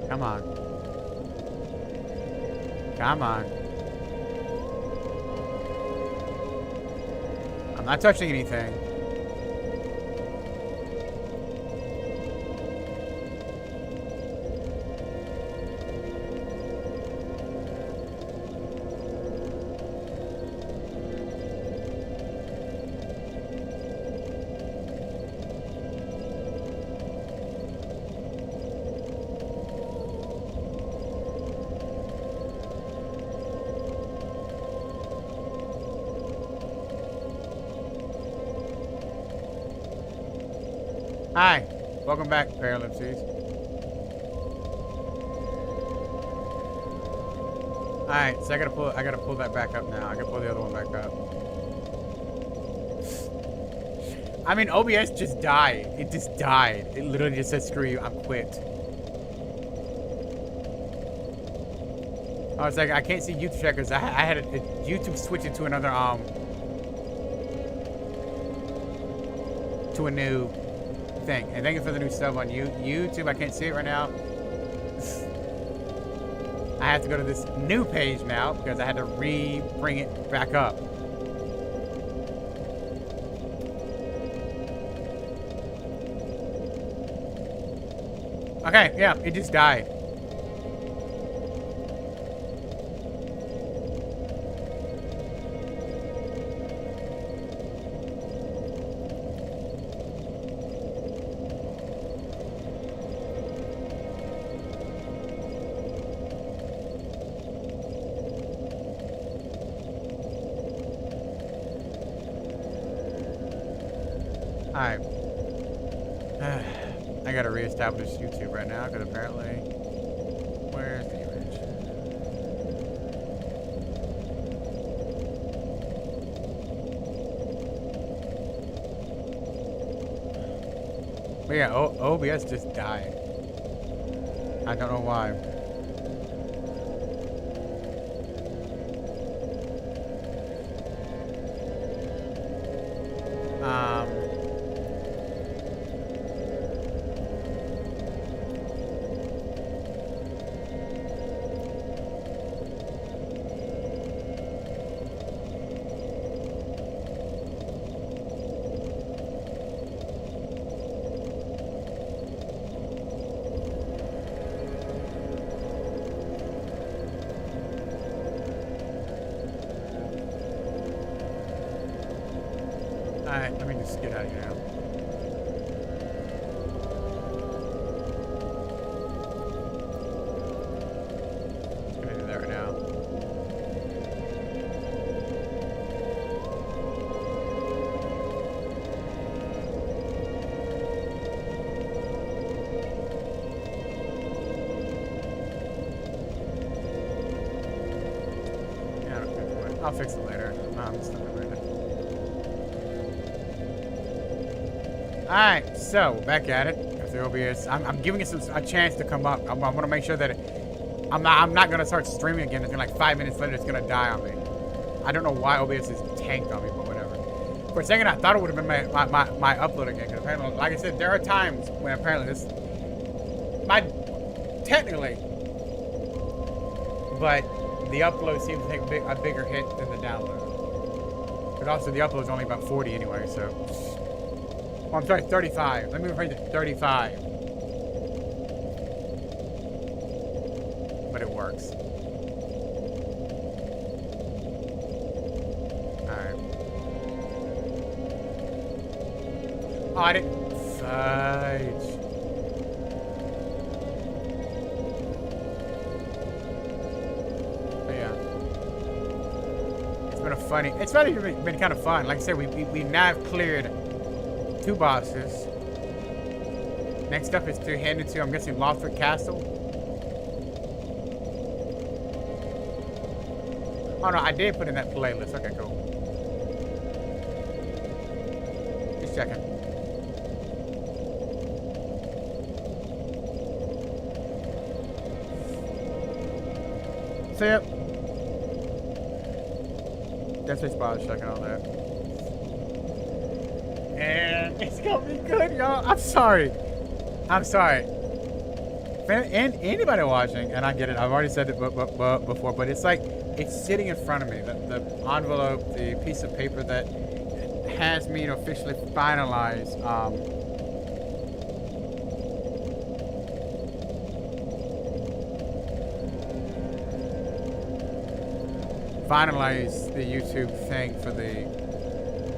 Come on. Come on. I'm not touching anything. Hi, welcome back, Paralipses. Alright, so I gotta pull that back up now. I gotta pull the other one back up. I mean, OBS just died. It just died. It literally just said, screw you, I'm quit. I was like, I can't see YouTube chat because I had YouTube switch it to another, to a new thing. And thank you for the new sub on YouTube. I can't see it right now. I have to go to this new page now because I had to bring it back up. Okay, yeah, it just died. Alright. I gotta reestablish YouTube right now because apparently. Where's the image? But yeah, OBS just died. I don't know why. Alright, let me just get out of here now. Just gonna do that right now. Yeah, I don't care. I'll fix it later. It's not right now. Alright, so we're back at it. After OBS, I'm giving it a chance to come up. I want to make sure that I'm not gonna start streaming again. It's gonna like 5 minutes later, it's gonna die on me. I don't know why OBS is tanked on me, but whatever. For a second, I thought it would have been my upload again. Because apparently, like I said, there are times when apparently this, technically, but the upload seems to take a bigger hit than the download. But also, the upload is only about 40 anyway, so. Oh, I'm sorry, 35. Let me rephrase it, 35. But it works. Alright. Oh, I didn't. Fudge. But yeah. It's been a funny. It's been kind of fun. Like I said, we now have cleared 2 bosses. Next up is to head into, I'm guessing, Lothric Castle. Oh no, I did put in that playlist. Okay, cool. Just checking. So yep. Definitely spot checking on that. And it's gonna be good, y'all. I'm sorry. and anybody watching, and I get it. I've already said it before, but it's like it's sitting in front of me. The envelope, the piece of paper that has me to officially finalize. Finalize the YouTube thing for the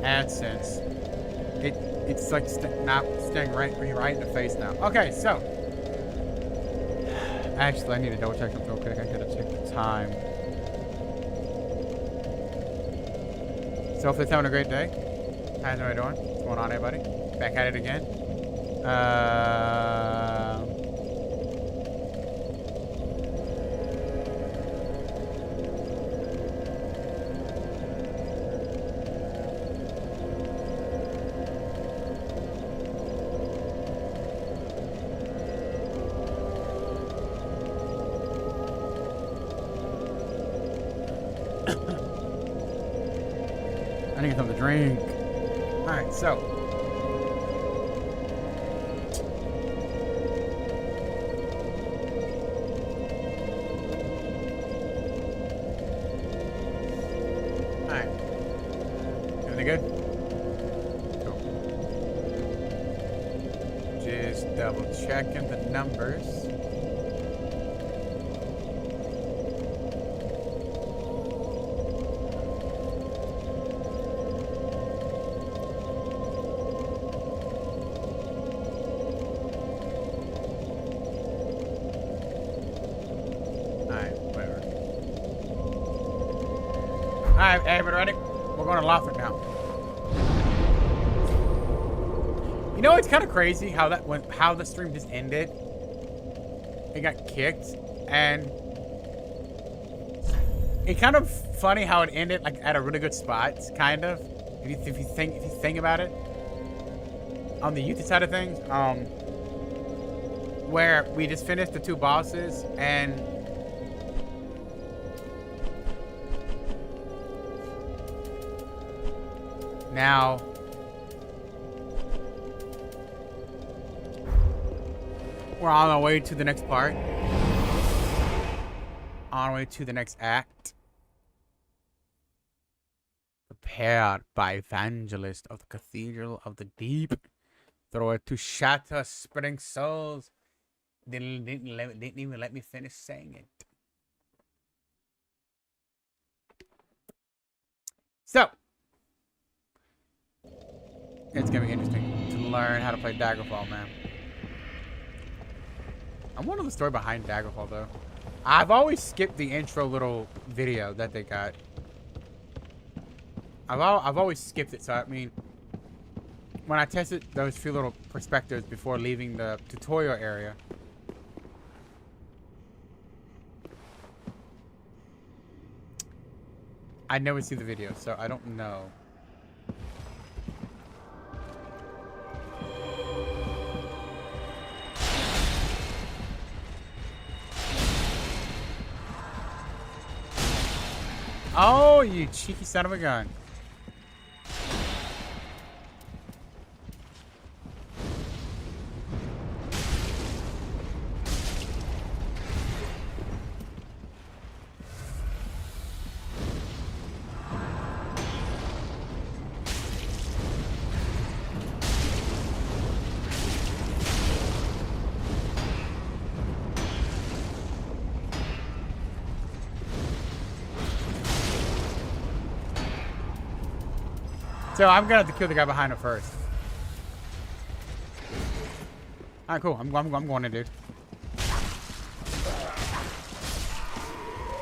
AdSense. It's like staring right in the face now. Okay, so actually, I need to double check something real quick. I gotta check the time. So, if they're having a great day, how's everybody doing? What's going on, everybody? Back at it again. I need something to drink. Alright, so. Alright. Everything good? Cool. Just double checking the numbers. Alright, everybody ready? We're going to Lothric now. You know, it's kind of crazy how the stream just ended. It got kicked, and it's kind of funny how it ended like at a really good spot, kind of. If you think about it, on the YouTube side of things, where we just finished the 2 bosses and. Now, we're on our way to the next part. On our way to the next act. Prepared by Evangelist of the Cathedral of the Deep. Throw it to shatter spreading souls. Didn't even let me finish saying it. So. It's gonna be interesting to learn how to play Daggerfall, man. I wonder the story behind Daggerfall, though. I've always skipped the intro little video that they got. I've always skipped it, so I mean, when I tested those few little perspectives before leaving the tutorial area, I never see the video, so I don't know. Oh, you cheeky son of a gun. So I'm gonna have to kill the guy behind him first. Alright, cool. I'm going in, dude.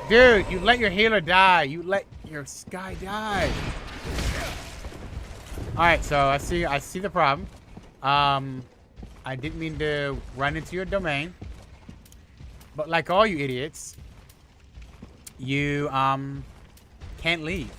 Dude, you let your healer die. You let your guy die. Alright, so I see the problem. I didn't mean to run into your domain. But like all you idiots, you can't leave.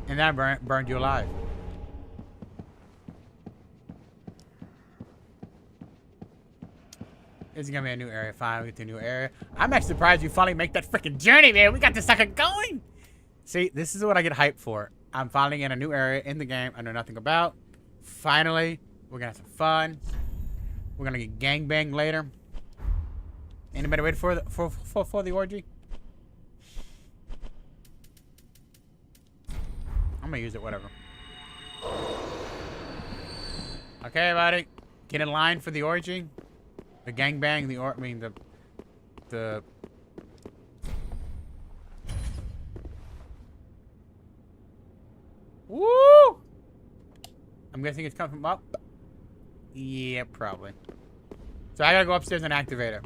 And that burned you alive. This is gonna be a new area. Finally, get to a new area. I'm actually surprised you finally make that freaking journey, man. We got this sucker going. See, this is what I get hyped for. I'm finally in a new area in the game I know nothing about. Finally, we're gonna have some fun. We're gonna get gangbanged later. Anybody ready for the orgy? I'm gonna use it, whatever. Okay, buddy. Get in line for the orgy. The gangbang, the Woo! I'm guessing it's coming from up. Yeah, probably. So I gotta go upstairs and activate it.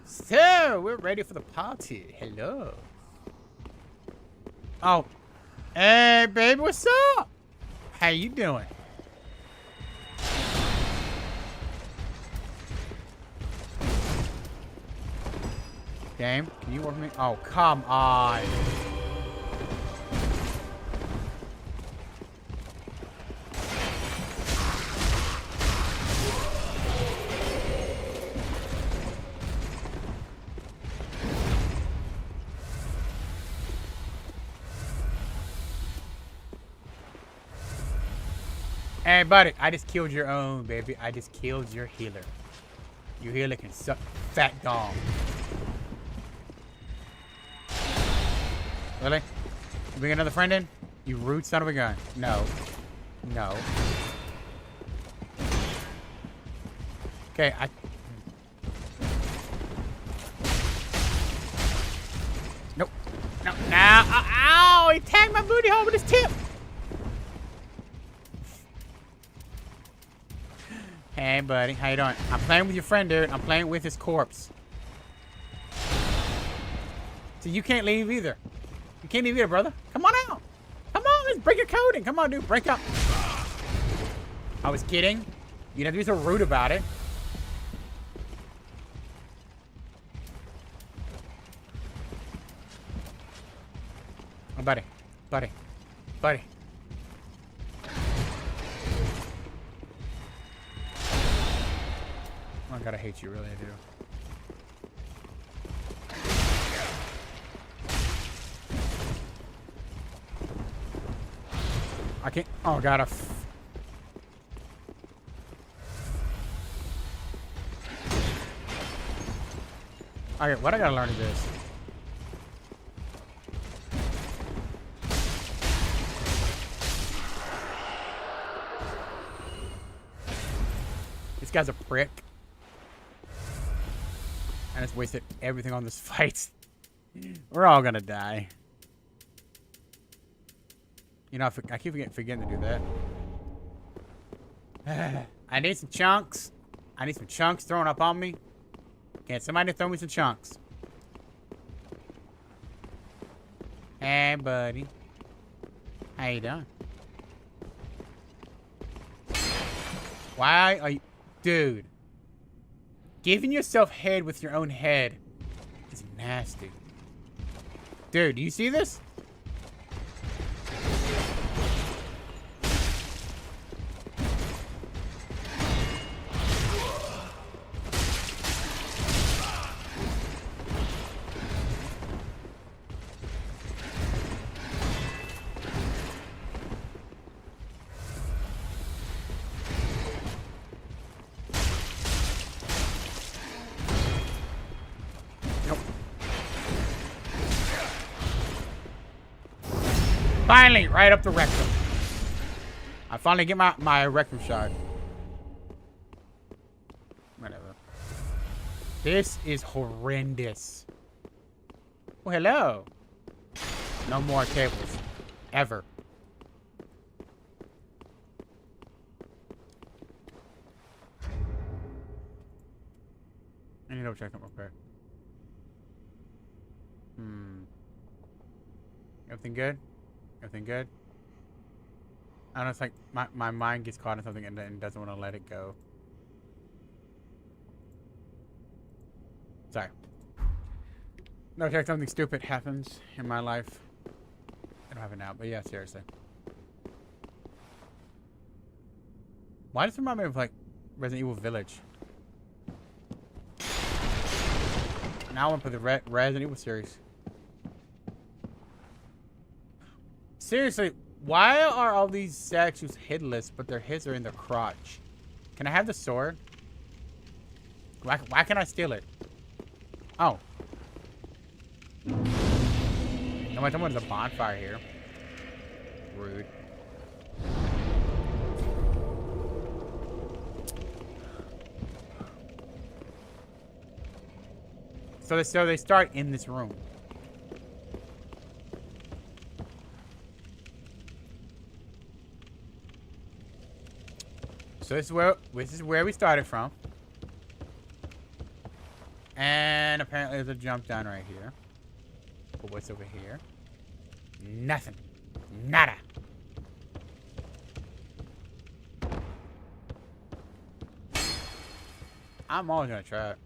So, we're ready for the party. Hello. Oh. Hey, baby, what's up? How you doing? Game, can you work with me? Oh, come on. Hey, buddy, I just killed your own, baby. I just killed your healer. Your healer can suck fat dong. Really? You bring another friend in? You rude son of a gun. No. No. Okay, Nope. No. Now. Ow! He tagged my booty hole with his tip. Hey, buddy. How you doing? I'm playing with your friend, dude. I'm playing with his corpse. So you can't leave either. You can't leave either, brother. Come on out. Come on, let's break your coding. Come on, dude. Break up. I was kidding. You don't have to be so rude about it. Oh, buddy. Buddy. Buddy. Oh, God, I hate you. Really, I do. I can't. Oh, God. Okay, what I gotta learn is this. This guy's a prick. I just wasted everything on this fight. We're all gonna die. You know, I keep forgetting to do that. I need some chunks. I need some chunks thrown up on me. Can somebody throw me some chunks? Hey, buddy. How you doing? Why are you... Dude. Giving yourself head with your own head is nasty. Dude, do you see this? Finally, right up the rectum. I finally get my rectum shot. Whatever. This is horrendous. Oh, hello. No more tables. Ever. I need to check them real quick. Everything good? Everything good? I don't know, it's like my mind gets caught in something and doesn't want to let it go. Sorry. No, check, something stupid happens in my life. I don't have it now, but yeah, seriously. Why does it remind me of like Resident Evil Village? Now I want to put the Resident Evil series. Seriously, why are all these statues headless, but their heads are in their crotch? Can I have the sword? Why can't I steal it? Oh. No, I don't want the bonfire here. Rude. So they start in this room. So this is where we started from. And apparently there's a jump down right here. But what's over here? Nothing. Nada. I'm always gonna try it.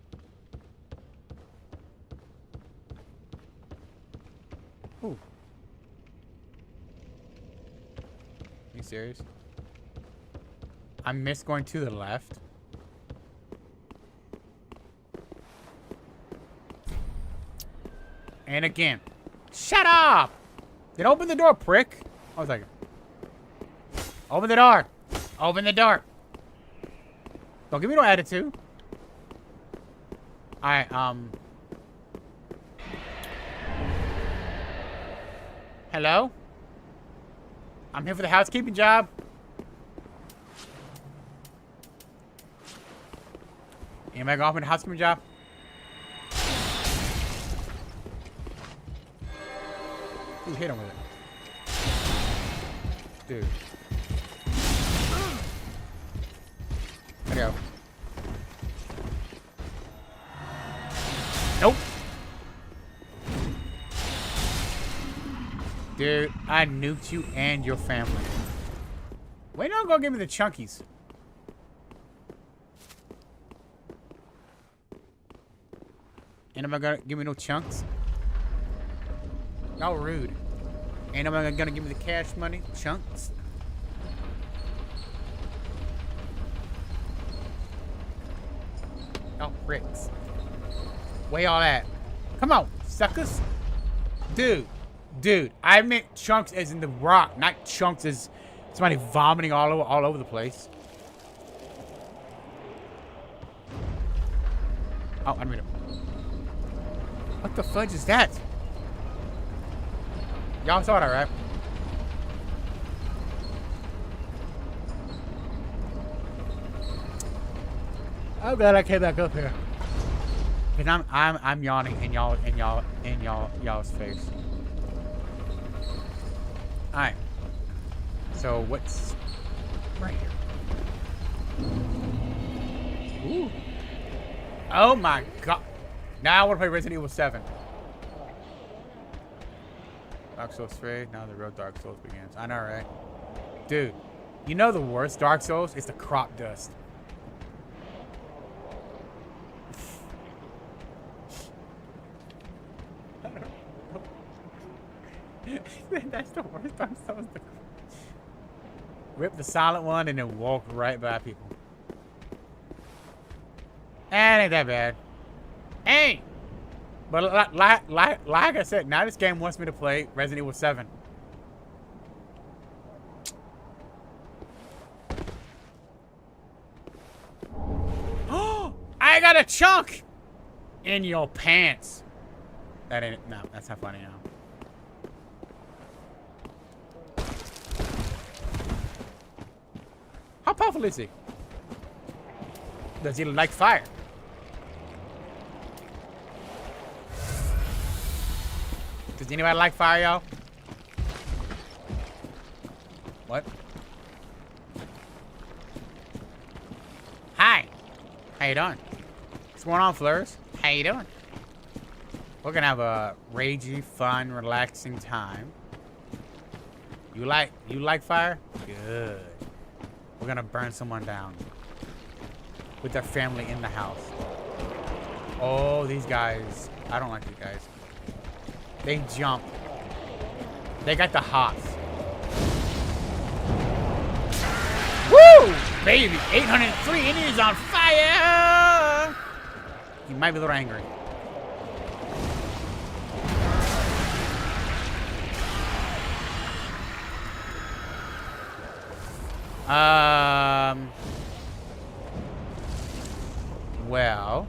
Ooh. Are you serious? I missed going to the left. And again. Shut up! Then open the door, prick. I was like, open the door. Open the door. Don't give me no attitude. Alright, hello? I'm here for the housekeeping job. Anybody gonna open the housekeeping job? Dude, hit him with it. Dude. There you go. Nope. Dude, I nuked you and your family. Wait, don't go give me the chunkies. Ain't nobody gonna give me no chunks. Y'all rude. Ain't nobody gonna give me the cash money, chunks. Oh, bricks. Where y'all at? Come on, suckers. Dude, I meant chunks as in the rock, not chunks as somebody vomiting all over the place. Oh, I mean, what the fudge is that? Y'all saw that, right? I'm glad I came back up here. Cause I'm yawning in y'all's face. Alright. So what's right here? Ooh. Oh my god. Now I want to play Resident Evil 7. Dark Souls 3. Now the real Dark Souls begins. I know, right? Dude, you know the worst Dark Souls is the crop dust. That's the worst Dark Souls. Rip the silent one and then walk right by people. And ain't that bad. Ain't. But like I said, now this game wants me to play Resident Evil 7. Oh, I got a chunk in your pants. That ain't, no, that's not funny now. How powerful is he? Does he like fire? Does anybody like fire, y'all? What? Hi. How you doing? What's going on, Fleurs? How you doing? We're gonna have a ragey, fun, relaxing time. You like fire? Good. We're gonna burn someone down with their family in the house. Oh, these guys. I don't like these guys. They jump. They got the hops. Woo! baby. 803 and it is on fire. He might be a little angry. Well.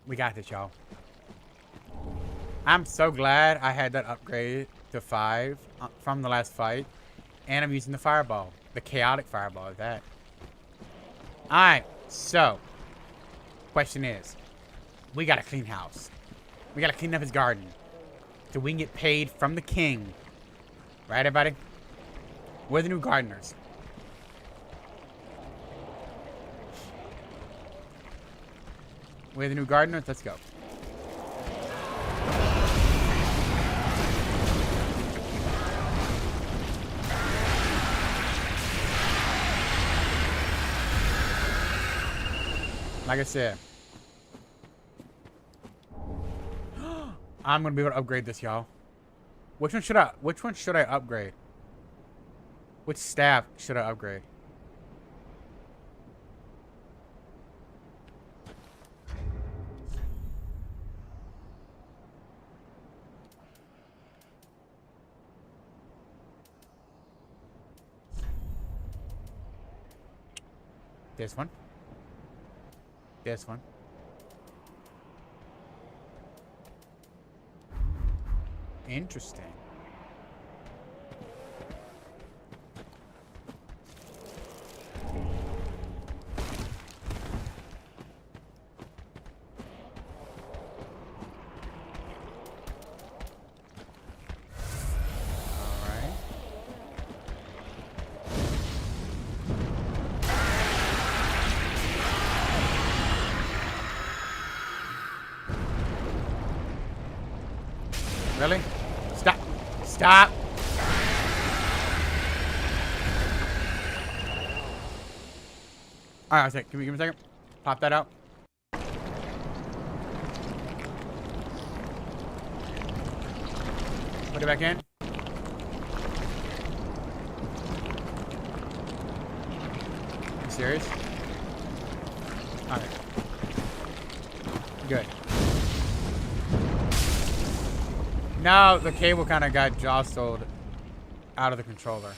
We got this, y'all. I'm so glad I had that upgrade to 5 from the last fight. And I'm using the fireball. The chaotic fireball at that. Alright, so. Question is. We gotta clean house. We gotta clean up his garden. So we can get paid from the king. Right, everybody? We're the new gardeners. We're the new gardeners. Let's go. Like I said, I'm gonna be able to upgrade this, y'all. Which one should I upgrade? Which staff should I upgrade? This one. This one. Interesting. Really? Stop. Stop. Alright, give me a second. Pop that out. Put it back in. You serious? Alright. Good. Now the cable kind of got jostled out of the controller.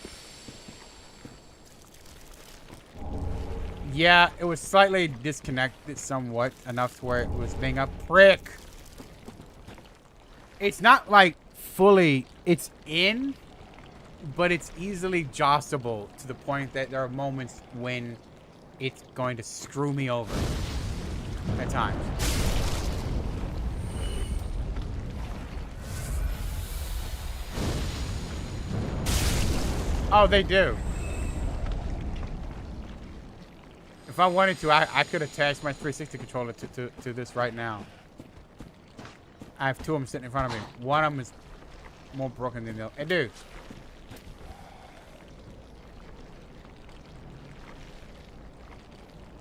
Yeah, it was slightly disconnected somewhat enough to where it was being a prick. It's not like fully, it's in, but it's easily jostleable to the point that there are moments when it's going to screw me over at times. Oh, they do. If I wanted to, I could attach my 360 controller to this right now. I have two of them sitting in front of me. One of them is more broken than the other. Hey, dude.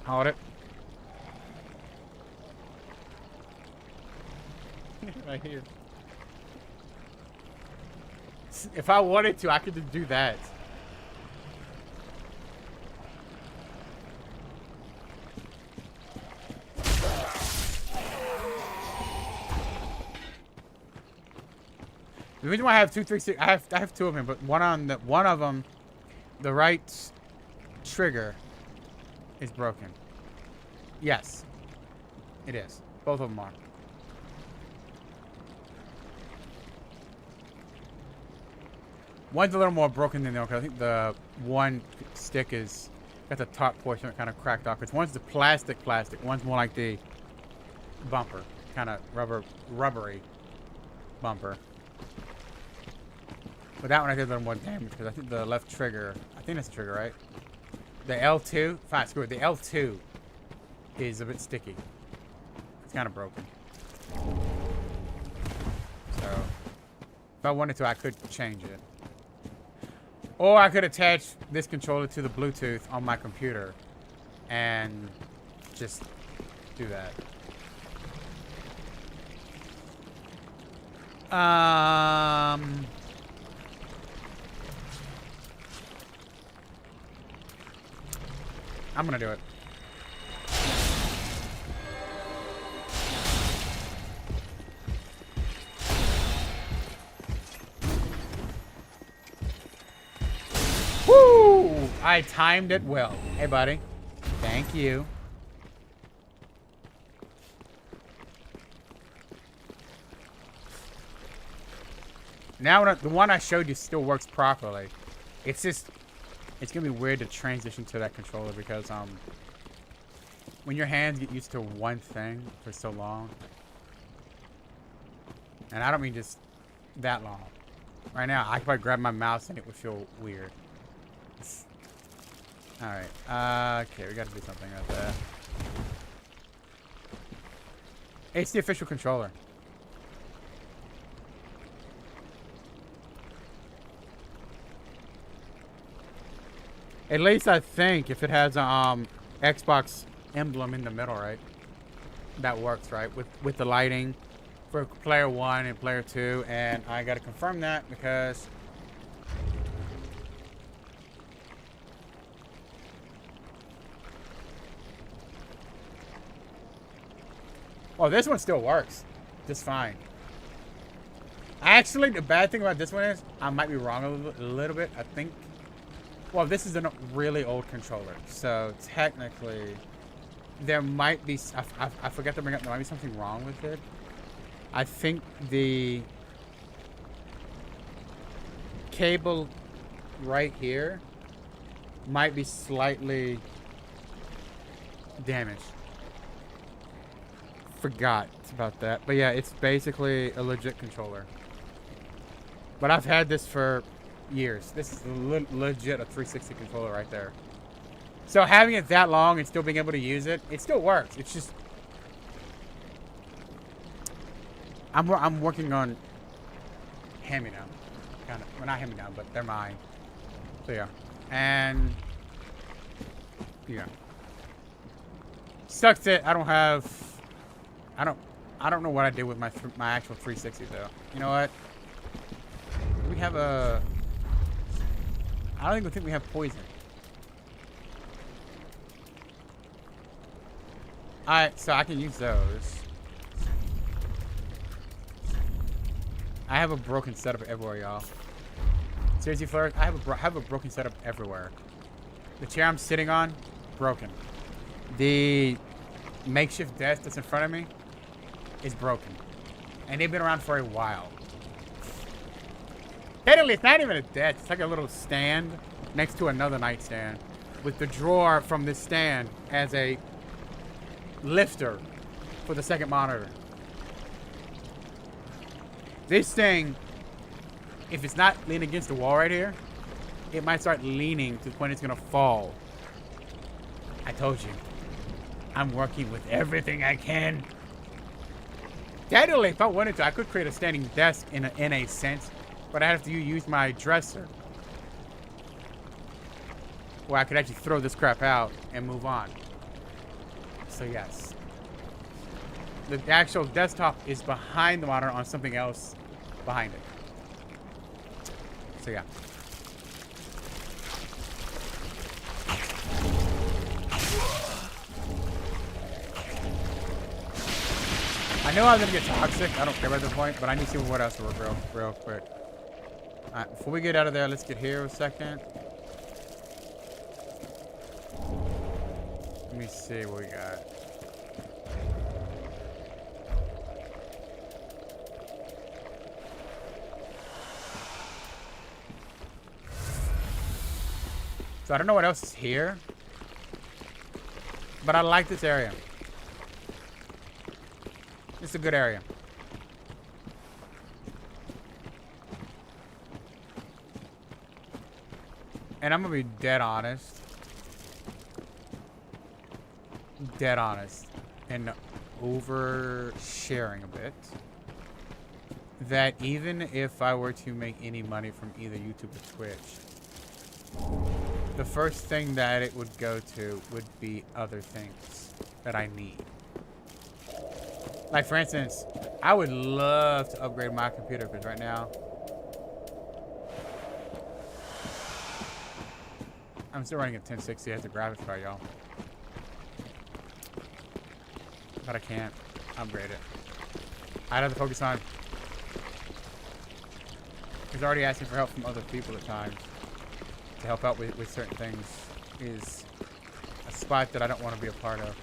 Hold it. Right here. If I wanted to, I could just do that. The reason why I have two 360, I have two of them, but one of them, the right trigger is broken. Yes, it is. Both of them are. One's a little more broken than the other. I think the one stick is got the top portion kind of cracked off. Because one's the plastic. One's more like the bumper, kind of rubbery bumper. But that one I did a little more damage because I think the left trigger, I think that's the trigger, right? The L2, fine, screw it. The L2 is a bit sticky. It's kind of broken. So, if I wanted to, I could change it. Or I could attach this controller to the Bluetooth on my computer and just do that. I'm gonna do it. Woo! I timed it well. Hey, buddy. Thank you. Now the one I showed you still works properly. It's just, it's gonna be weird to transition to that controller because when your hands get used to one thing for so long, and I don't mean just that long. Right now, I could probably grab my mouse and it would feel weird. All right. Okay, we got to do something about that. It's the official controller. At least I think if it has a Xbox emblem in the middle, right? That works, right? With the lighting for player 1 and player 2, and I gotta confirm that because well, this one still works just fine. Actually, the bad thing about this one is I might be wrong a little bit. I think. Well, this is a really old controller, so technically, there might be. I forgot to bring up. There might be something wrong with it. I think the cable right here might be slightly damaged. Forgot about that, but yeah, it's basically a legit controller. But I've had this for years. This is legit a 360 controller right there. So having it that long and still being able to use it, it still works. It's just I'm working on hand-me-down, kind of. Well, not hand-me-down, but they're mine. So yeah, and yeah, sucks that I don't have. I don't know what I did with my actual 360 though. You know what? We have a. I don't even think we have poison. Alright, so I can use those. I have a broken setup everywhere, y'all. Seriously, Fleur, I have a broken setup everywhere. The chair I'm sitting on, broken. The makeshift desk that's in front of me is broken. And they've been around for a while. Technically, it's not even a desk. It's like a little stand next to another nightstand with the drawer from this stand as a lifter for the second monitor. This thing, if it's not leaning against the wall right here, it might start leaning to the point it's going to fall. I told you. I'm working with everything I can. Technically, if I wanted to, I could create a standing desk in a sense, but I have to use my dresser. Where I could actually throw this crap out and move on. So yes. The actual desktop is behind the monitor on something else behind it. So yeah. I know I'm gonna get toxic. I don't care at this point, but I need to see what else real quick. Alright, before we get out of there, let's get here a second. Let me see what we got. So I don't know what else is here, but I like this area. It's a good area. And I'm gonna be dead honest. Dead honest. And oversharing a bit. That even if I were to make any money from either YouTube or Twitch, the first thing that it would go to would be other things. that I need. Like, for instance, I would love to upgrade my computer because right now I'm still running a 1060 as a graphics card, y'all. But I can't upgrade it. I'd have to focus on... He's already asking for help from other people at times to help out with certain things is a spot that I don't want to be a part of.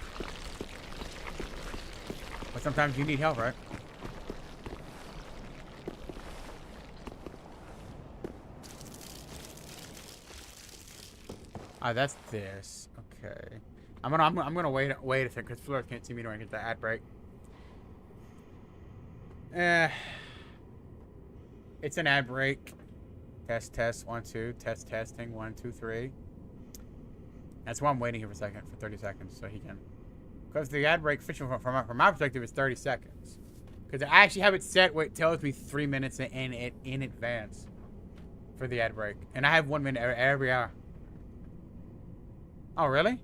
But sometimes you need help, right? Ah, that's this. Okay. I'm gonna wait a second because Fleur can't see me during the ad break. It's an ad break. Test 1 2 testing 1 2 3. That's why I'm waiting here for a second, for 30 seconds, so he can. Because the ad break, from my perspective, is 30 seconds. Because I actually have it set where it tells me 3 minutes in advance for the ad break, and I have 1 minute every hour. Oh, really?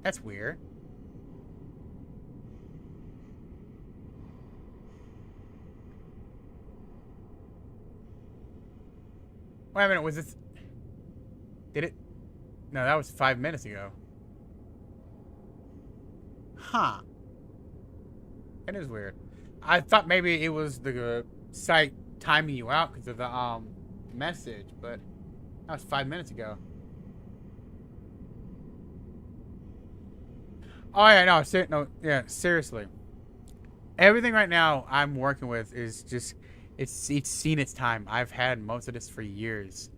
That's weird. Wait a minute, was this... Did it... No, that was 5 minutes ago. Huh. That is weird. I thought maybe it was the site timing you out because of the message, but that was 5 minutes ago. Oh yeah, no, seriously. Everything right now I'm working with is just it's seen its time. I've had most of this for years,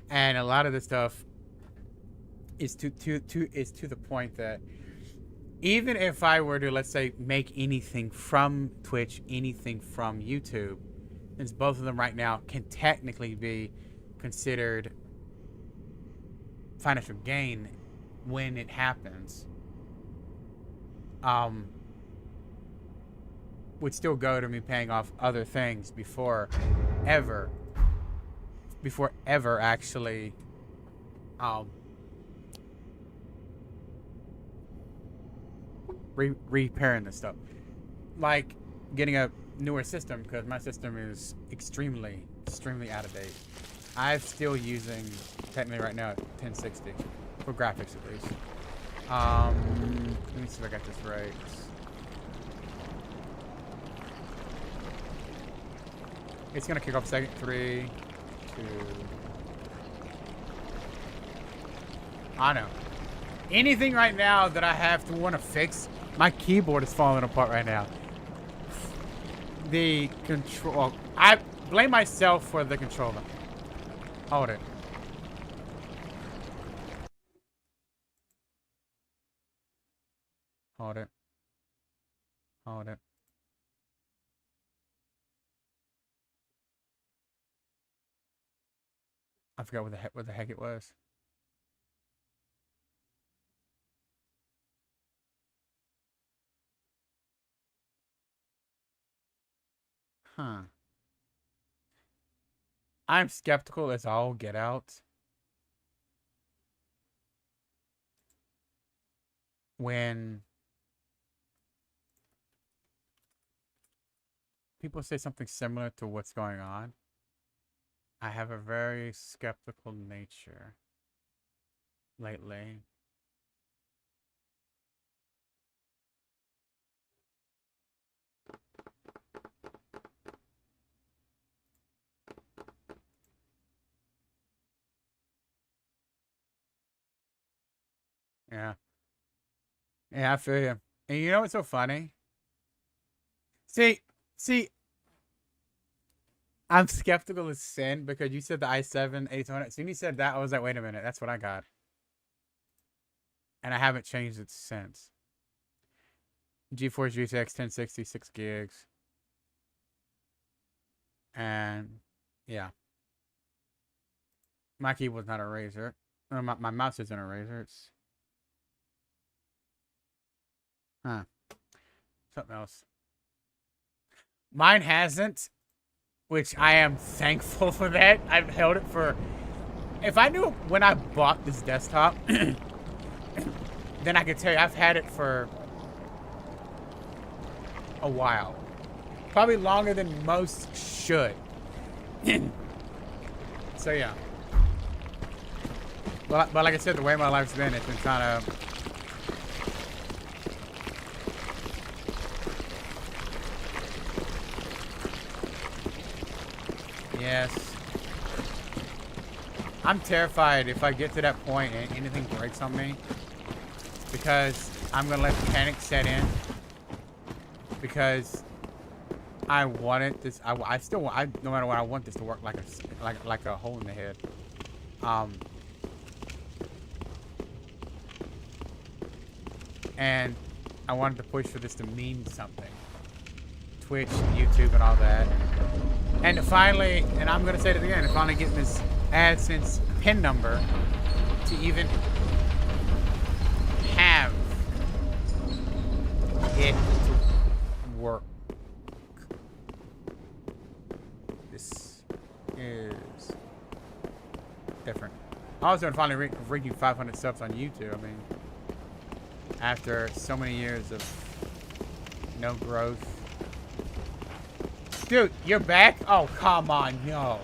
and a lot of this stuff is to the point that even if I were to, let's say, make anything from Twitch, anything from YouTube, since both of them right now can technically be considered financial gain when it happens, would still go to me paying off other things before ever actually repairing this stuff, like getting a newer system, because my system is extremely out of date. I'm still using, technically right now, 1060 for graphics at least. Let me see if I got this right. It's gonna kick off second. 3, 2. I know. Anything right now that I have to want to fix, my keyboard is falling apart right now. The control. I blame myself for the controller. Hold it. Hold it. Hold it. I forgot what the heck it was. Huh. I'm skeptical as all get out when people say something similar to what's going on. I have a very skeptical nature lately. Yeah. Yeah, I feel you. And you know what's so funny? See, I'm skeptical as sin because you said the i7 8200. As soon as you said that, I was like, wait a minute, that's what I got. And I haven't changed it since. GeForce GTX 1060, 6 gigs. And, yeah. My keyboard's not a Razer. My mouse isn't a Razer. It's... Huh. Something else. Mine hasn't, which I am thankful for that. I've held it for... If I knew when I bought this desktop then I can tell you I've had it for a while. Probably longer than most should. So yeah. But like I said, the way my life's been, it's been kind of... Yes. I'm terrified if I get to that point and anything breaks on me. Because I'm going to let panic set in. Because I wanted this... I still want... no matter what, I want this to work like a hole in the head. And I wanted to push for this to mean something. Twitch, YouTube, and all that. And to finally, and I'm going to say it again, to finally getting this AdSense PIN number to even have it to work. This is different. Also, finally reaching 500 subs on YouTube. I mean, after so many years of no growth. Dude, you're back? Oh, come on, no.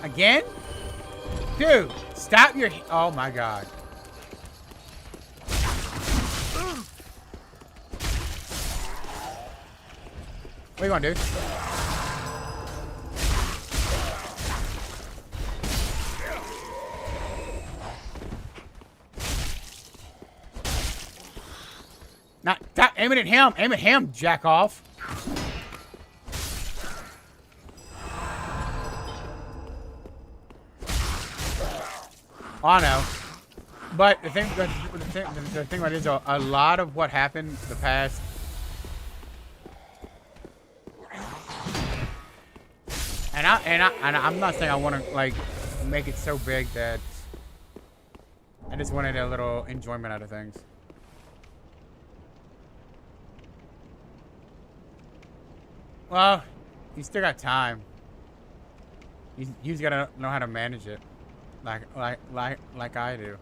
Again? Dude, stop your... oh, my God. What you gonna do? Not stop aiming at him. Aim at him, jack off. Oh, I know. But the thing about it is a lot of what happened the past... And I'm not saying I want to like make it so big that I just wanted a little enjoyment out of things. Well, you still got time. You just gotta know how to manage it, like I do.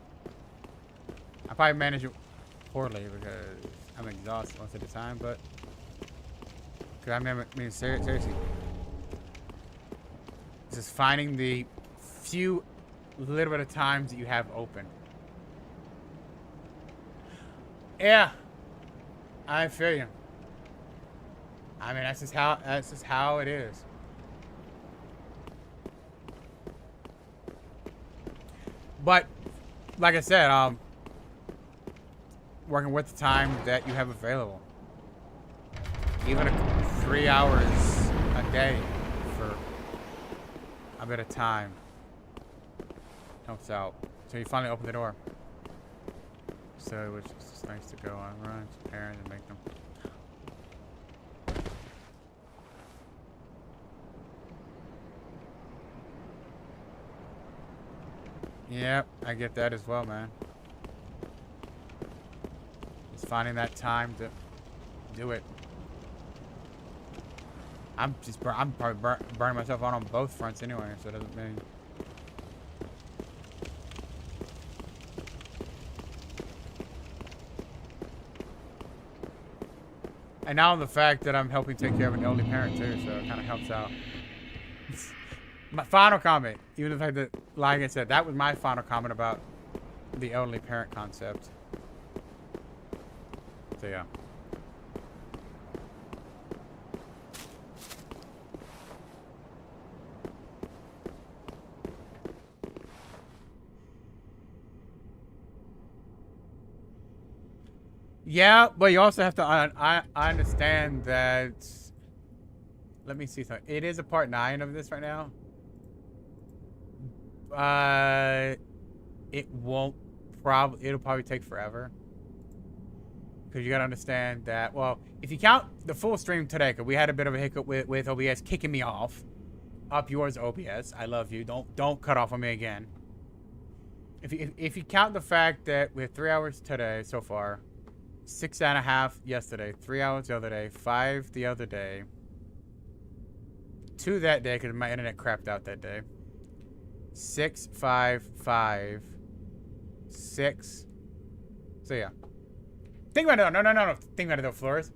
I probably manage it poorly because I'm exhausted most of the time, but because I mean seriously. Just finding the few little bit of times that you have open. Yeah, I feel you. I mean, that's just how it is. But like I said, working with the time that you have available, even 3 hours a day for a bit of time helps out. So you finally open the door. So it was just nice to go on runs, parents, and make them. Yep, I get that as well, man. Just finding that time to do it. I'm probably burning myself out on both fronts anyway, so it doesn't mean. And now the fact that I'm helping take care of an elderly parent too, so it kind of helps out. My final comment, even the fact that, like I said, that was my final comment about the elderly parent concept. So yeah. Yeah, but you also have to, I understand that, let me see something. It is a part 9 of this right now. It'll probably take forever. Because you gotta understand that, well, if you count the full stream today, because we had a bit of a hiccup with OBS kicking me off. Up yours, OBS. I love you. Don't cut off on me again. If you count the fact that we have 3 hours today so far, 6.5 yesterday, 3 hours the other day, 5 the other day, 2 that day because my internet crapped out that day. 6, 5, 5, 6. So yeah. Think about it. No. Think about it though. Floors.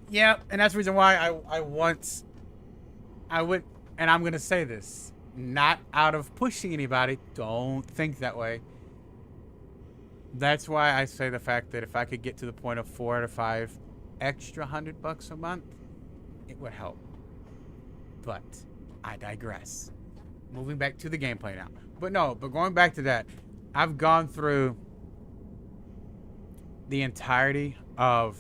Yeah, and that's the reason why I would, and I'm gonna say this, not out of pushing anybody. Don't think that way. That's why I say the fact that if I could get to the point of 4 to 5 extra $100 a month, it would help. But I digress. Moving back to the gameplay now. But going back to that, I've gone through the entirety of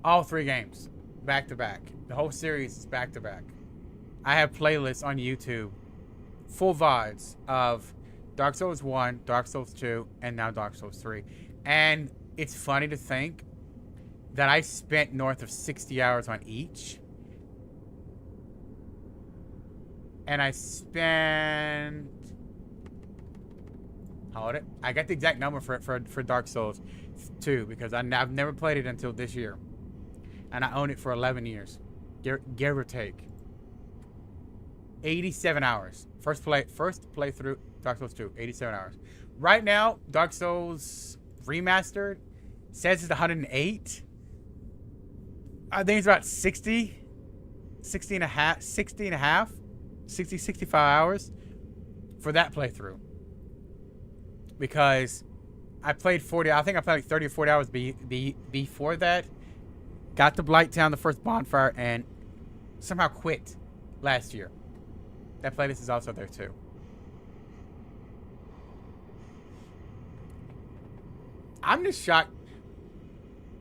all 3 games back to back. The whole series is back to back. I have playlists on YouTube, full VODs of Dark Souls 1, Dark Souls 2, and now Dark Souls 3. And it's funny to think that I spent north of 60 hours on each. And I spent... Hold it. I got the exact number for Dark Souls 2 because I've never played it until this year. And I own it for 11 years. Give or take. 87 hours. First playthrough, Dark Souls 2, 87 hours. Right now, Dark Souls Remastered says it's 108. I think it's about 60 and a half, 65 hours for that playthrough. Because I played 40, I think I played like 30 or 40 hours before that. Got to Blighttown, the first bonfire, and somehow quit last year. That playlist is also there too. I'm just shocked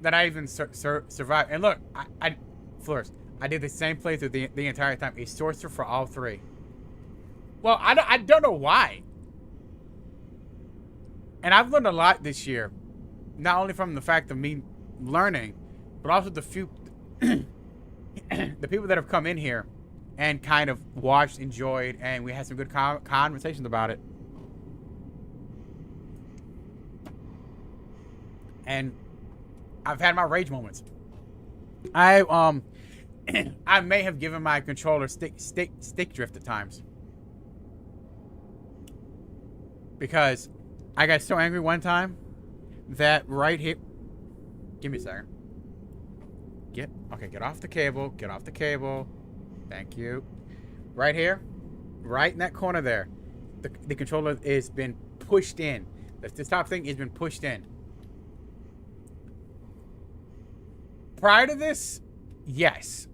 that I even survived. And look, Flores, I did the same playthrough the entire time. A sorcerer for all 3. Well, I don't know why. And I've learned a lot this year. Not only from the fact of me learning, but also the few... the people that have come in here and kind of watched, enjoyed, and we had some good conversations about it. And I've had my rage moments. I may have given my controller stick drift at times. Because I got so angry one time that right here... Give me a second. Get off the cable. Get off the cable. Thank you. Right here. Right in that corner there. The controller has been pushed in. This top thing has been pushed in. Prior to this, yes.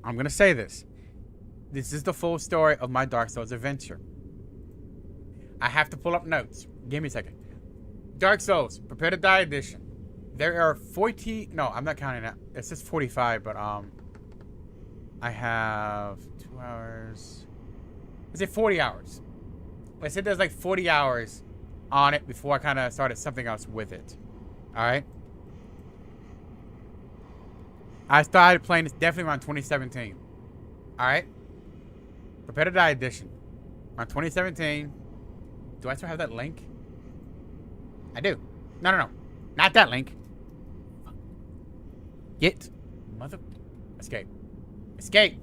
I'm going to say this. This is the full story of my Dark Souls adventure. I have to pull up notes. Give me a second. Dark Souls, Prepare to Die edition. There are 40... No, I'm not counting that. It says 45, but, I have 2 hours... I say 40 hours. I said there's like 40 hours on it before I kind of started something else with it. Alright? I started playing this definitely around 2017. Alright? Prepare to Die edition. Around 2017. Do I still have that link? I do. No. Not that link. Get. Mother. Escape. Escape.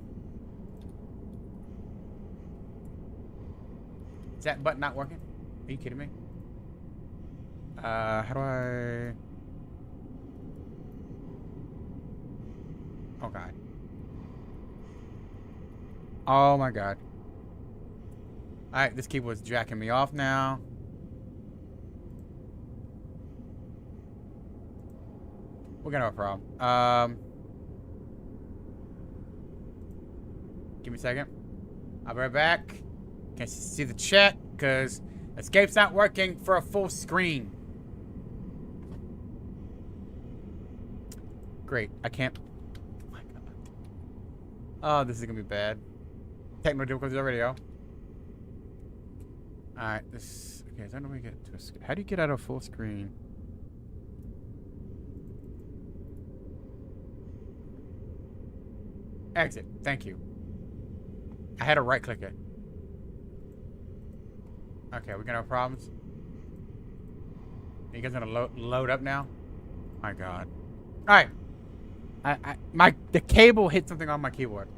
Is that button not working? Are you kidding me? How do I... Oh, God. Oh, my God. Alright, this keyboard's jacking me off now. We're gonna have a problem. Give me a second. I'll be right back. Can't see the chat because escape's not working for a full screen. Great. I can't. Oh, my God. Oh, this is gonna be bad. Technical difficulties already, yo. Alright, this... Okay, is that how we get to escape? How do you get out of full screen? Exit. Thank you. I had to right click it. Okay, we gonna have problems. Are you guys gonna load up now? My God. All right. The cable hit something on my keyboard.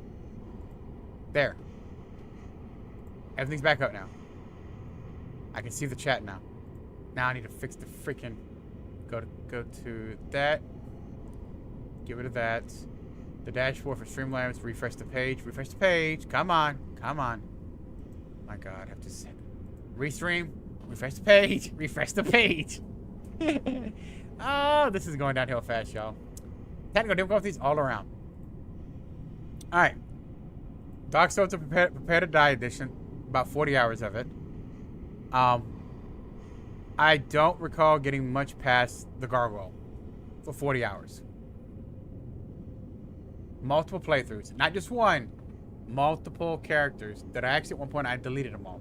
There. Everything's back up now. I can see the chat now. Now I need to fix the freaking. Go to that. Get rid of that. The dashboard for Streamlabs. Refresh the page. Refresh the page. Come on. Come on. My God, I have to set. Restream. Refresh the page. Refresh the page. Oh, this is going downhill fast, y'all. Technical difficulties all around. All right. Dark Souls to prepare to die edition. About 40 hours of it. I don't recall getting much past the gargoyle for 40 hours. Multiple playthroughs. Not just one. Multiple characters that I actually at one point I deleted them all.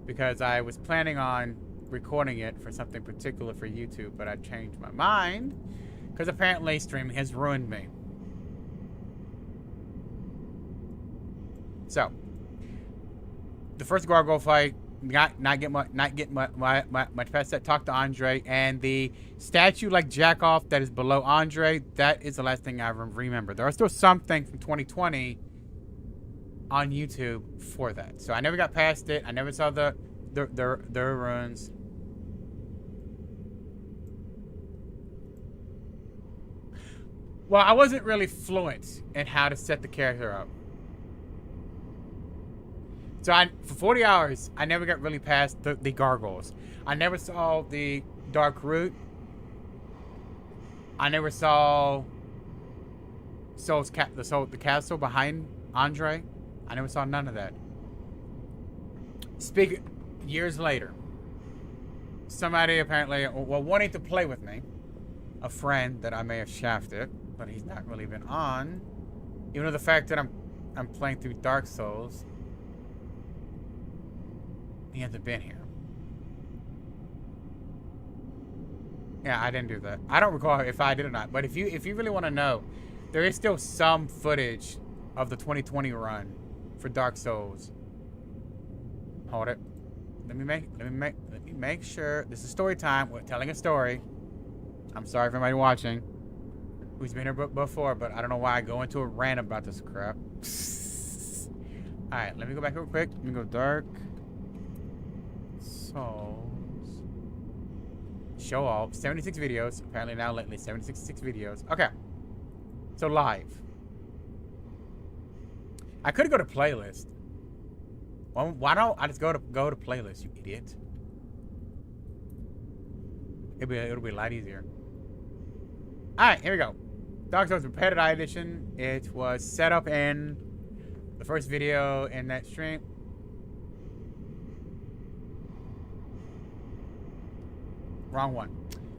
Because I was planning on recording it for something particular for YouTube, but I changed my mind. Because apparently streaming has ruined me. So. The first gargoyle fight. Not get much past that. Talk to Andre, and the statue like jack off that is below Andre. That is the last thing I remember. There are still something from 2020 on YouTube for that, so I never got past it. I never saw the ruins. Well, I wasn't really fluent in how to set the character up. So for 40 hours, I never got really past the gargoyles. I never saw the dark root. I never saw the castle behind Andre. I never saw none of that. Years later, somebody apparently, well, wanting to play with me, a friend that I may have shafted, but he's not really been on. Even though the fact that I'm playing through Dark Souls. He hasn't been here. Yeah, I didn't do that. I don't recall if I did or not. But if you really want to know, there is still some footage of the 2020 run for Dark Souls. Hold it. Let me make sure. This is story time. We're telling a story. I'm sorry for everybody watching who's been here before, but I don't know why I go into a rant about this crap. All right, let me go back real quick. Let me go Dark Souls. Show all. 76 videos. Apparently now lately 76 videos. Okay. So live. I could go to playlist. Well, why don't I just go to playlist, you idiot? It'll be a lot easier. Alright, here we go. Dark Souls Prepared to Die Edition. It was set up in the first video in that stream. Wrong one.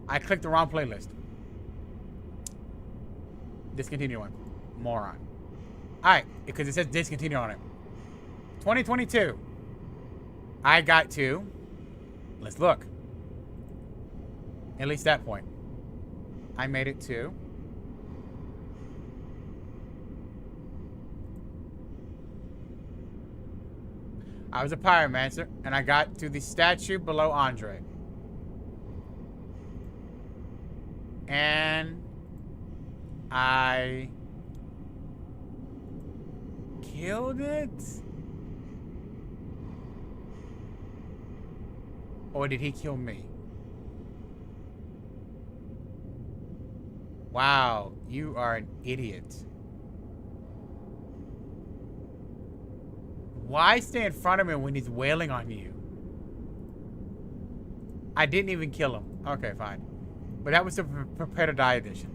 I clicked the wrong playlist. Discontinue one. Moron. Alright, because it says discontinue on it. 2022. I got to. Let's look. At least that point. I made it to. I was a pyromancer, and I got to the statue below Andre. And I killed it? Or did he kill me? Wow, you are an idiot. Why stay in front of him when he's wailing on you? I didn't even kill him. Okay, fine. But that was the Prepare to Die edition.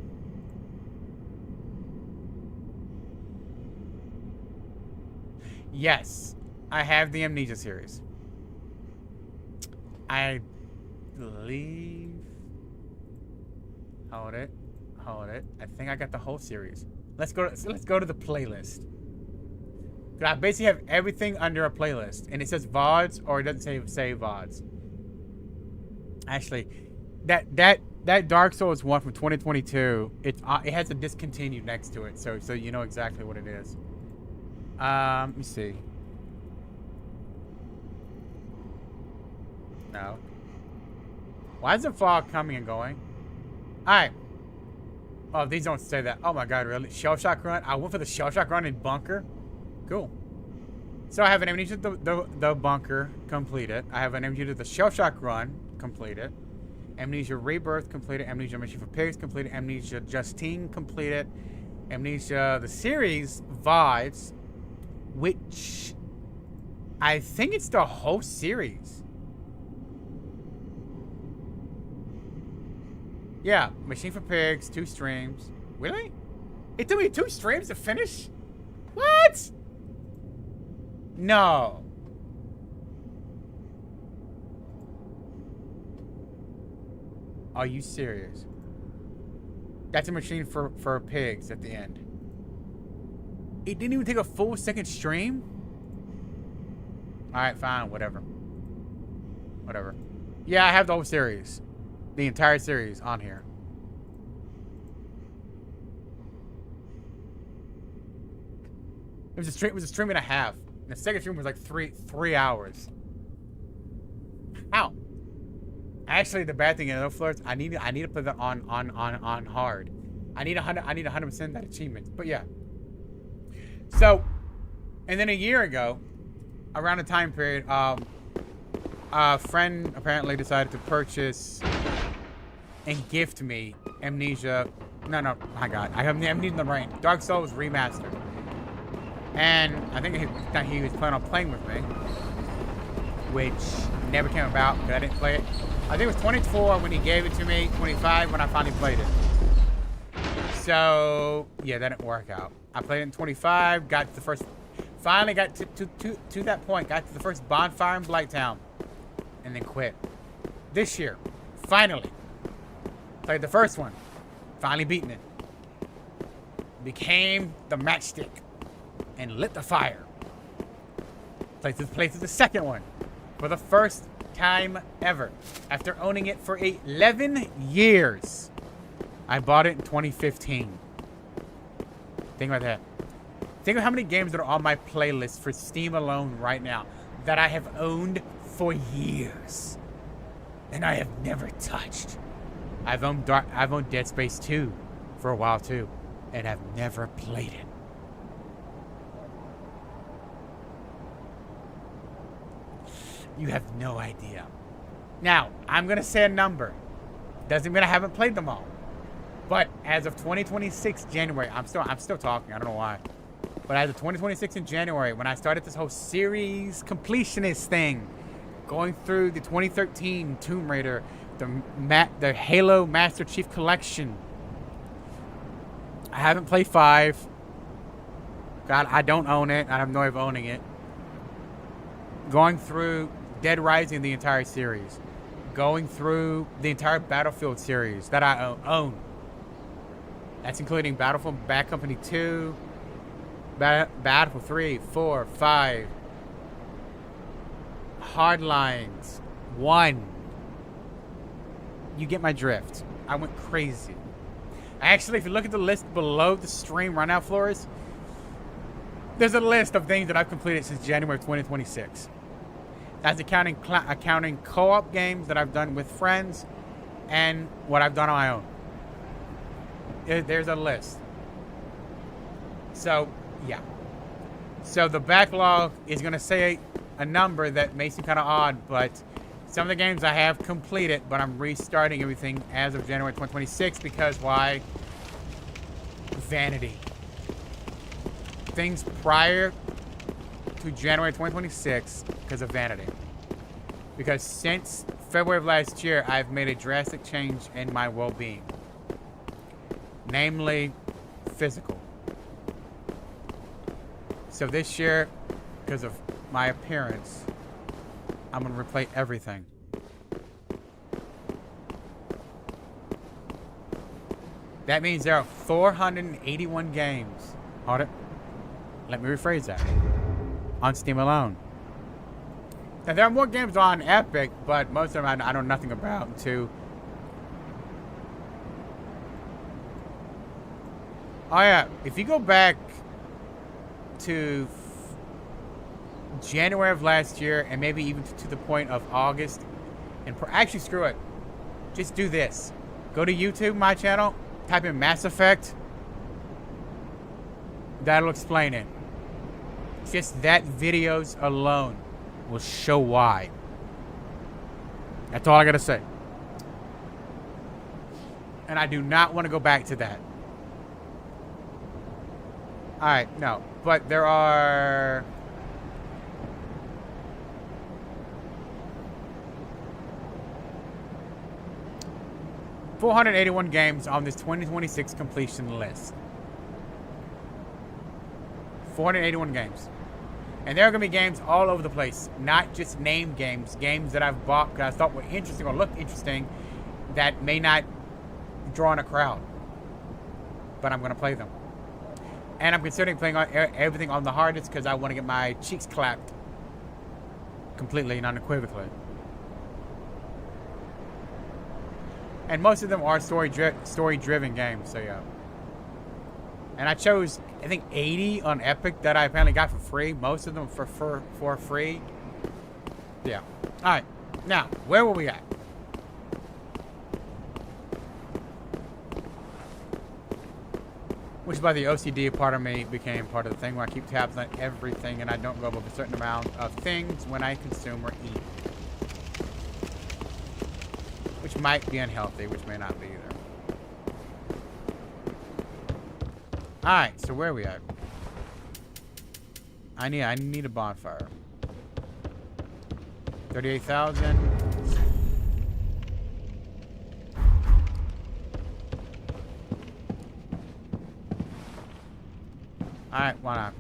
Yes, I have the Amnesia series. I believe... Hold it. I think I got the whole series. Let's go to the playlist. I basically have everything under a playlist, and it says VODs, or it doesn't say VODs. Actually, that That Dark Souls one from 2022, it has a discontinued next to it, so you know exactly what it is. Let me see. No. Why is the fog coming and going? Alright. Oh, these don't say that. Oh my god, really? Shell shock run? I went for the shell shock run in bunker. Cool. So I have an amnesia to the bunker completed. I have an amnesia to the shell shock run completed. Amnesia Rebirth completed. Amnesia Mission for Pigs completed. Amnesia Justine completed. Amnesia the series Vibes, which I think it's the whole series. Yeah, Machine for Pigs, 2 streams. Really? It took me 2 streams to finish? What? No. Are you serious? That's a Machine for Pigs at the end. It didn't even take a full second stream? Alright, fine, whatever. Whatever. Yeah, I have the whole series. The entire series on here. It was a stream and a half. And the second stream was like three hours. How? Actually, the bad thing in those floors, I need to put that on hard. I need 100% that achievement. But yeah. So, and then a year ago, around the time period, a friend apparently decided to purchase and gift me Amnesia. No, my God, I have Amnesia in the brain. Dark Souls Remastered. And I think he was planning on playing with me, which never came about because I didn't play it. I think it was 24 when he gave it to me, 25 when I finally played it. So, yeah, that didn't work out. I played it in 25, got to the first, finally got to that point, got to the first bonfire in Blighttown, and then quit. This year, finally, played the first one, finally beaten it. Became the matchstick and lit the fire. Played through the second one for the first time ever. After owning it for 11 years. I bought it in 2015. Think about that. Think of how many games that are on my playlist for Steam alone right now that I have owned for years. And I have never touched. I've owned Dead Space 2 for a while too. And I've never played it. You have no idea. Now, I'm going to say a number. Doesn't mean I haven't played them all. But as of 2026 January, I'm still talking. I don't know why. But as of 2026 in January, when I started this whole series completionist thing, going through the 2013 Tomb Raider, the Halo Master Chief Collection, I haven't played 5. God, I don't own it. I have no way of owning it. Going through Dead Rising, the entire series. Going through the entire Battlefield series that I own. That's including Battlefield Bad Company 2, Battlefield 3, 4, 5, Hardlines 1. You get my drift. I went crazy. Actually, if you look at the list below the stream right now, Flores, there's a list of things that I've completed since January of 2026. That's accounting co-op games that I've done with friends and what I've done on my own. There's a list. So, yeah. So the backlog is going to say a number that may seem kind of odd, but some of the games I have completed, but I'm restarting everything as of January 2026 because why? Vanity. Things prior to January 2026 because of vanity. Because since February of last year, I've made a drastic change in my well-being. Namely, physical. So this year, because of my appearance, I'm going to replay everything. That means there are 481 games. Hold it. Let me rephrase that. On Steam alone. Now, there are more games on Epic, but most of them I know nothing about. To Oh yeah, if you go back to January of last year and maybe even to the point of August, and actually screw it, just do this. Go to YouTube, my channel, type in Mass Effect. That'll explain it. Just that videos alone will show why. That's all I gotta say. And I do not want to go back to that. Alright, no. But there are... ...481 games on this 2026 completion list. 481 games. And there are going to be games all over the place. Not just named games. Games that I've bought because I thought were interesting or looked interesting that may not draw in a crowd. But I'm going to play them. And I'm considering playing everything on the hardest because I want to get my cheeks clapped completely and unequivocally. And most of them are story-driven games, so yeah. And I chose, I think, 80 on Epic that I apparently got for free. Most of them for free. Yeah. Alright. Now, where were we at? Which by the OCD part of me became part of the thing where I keep tabs on everything and I don't go above a certain amount of things when I consume or eat. Which might be unhealthy, which may not be either. Alright, so where are we at? I need a bonfire. 38,000. Alright, why not?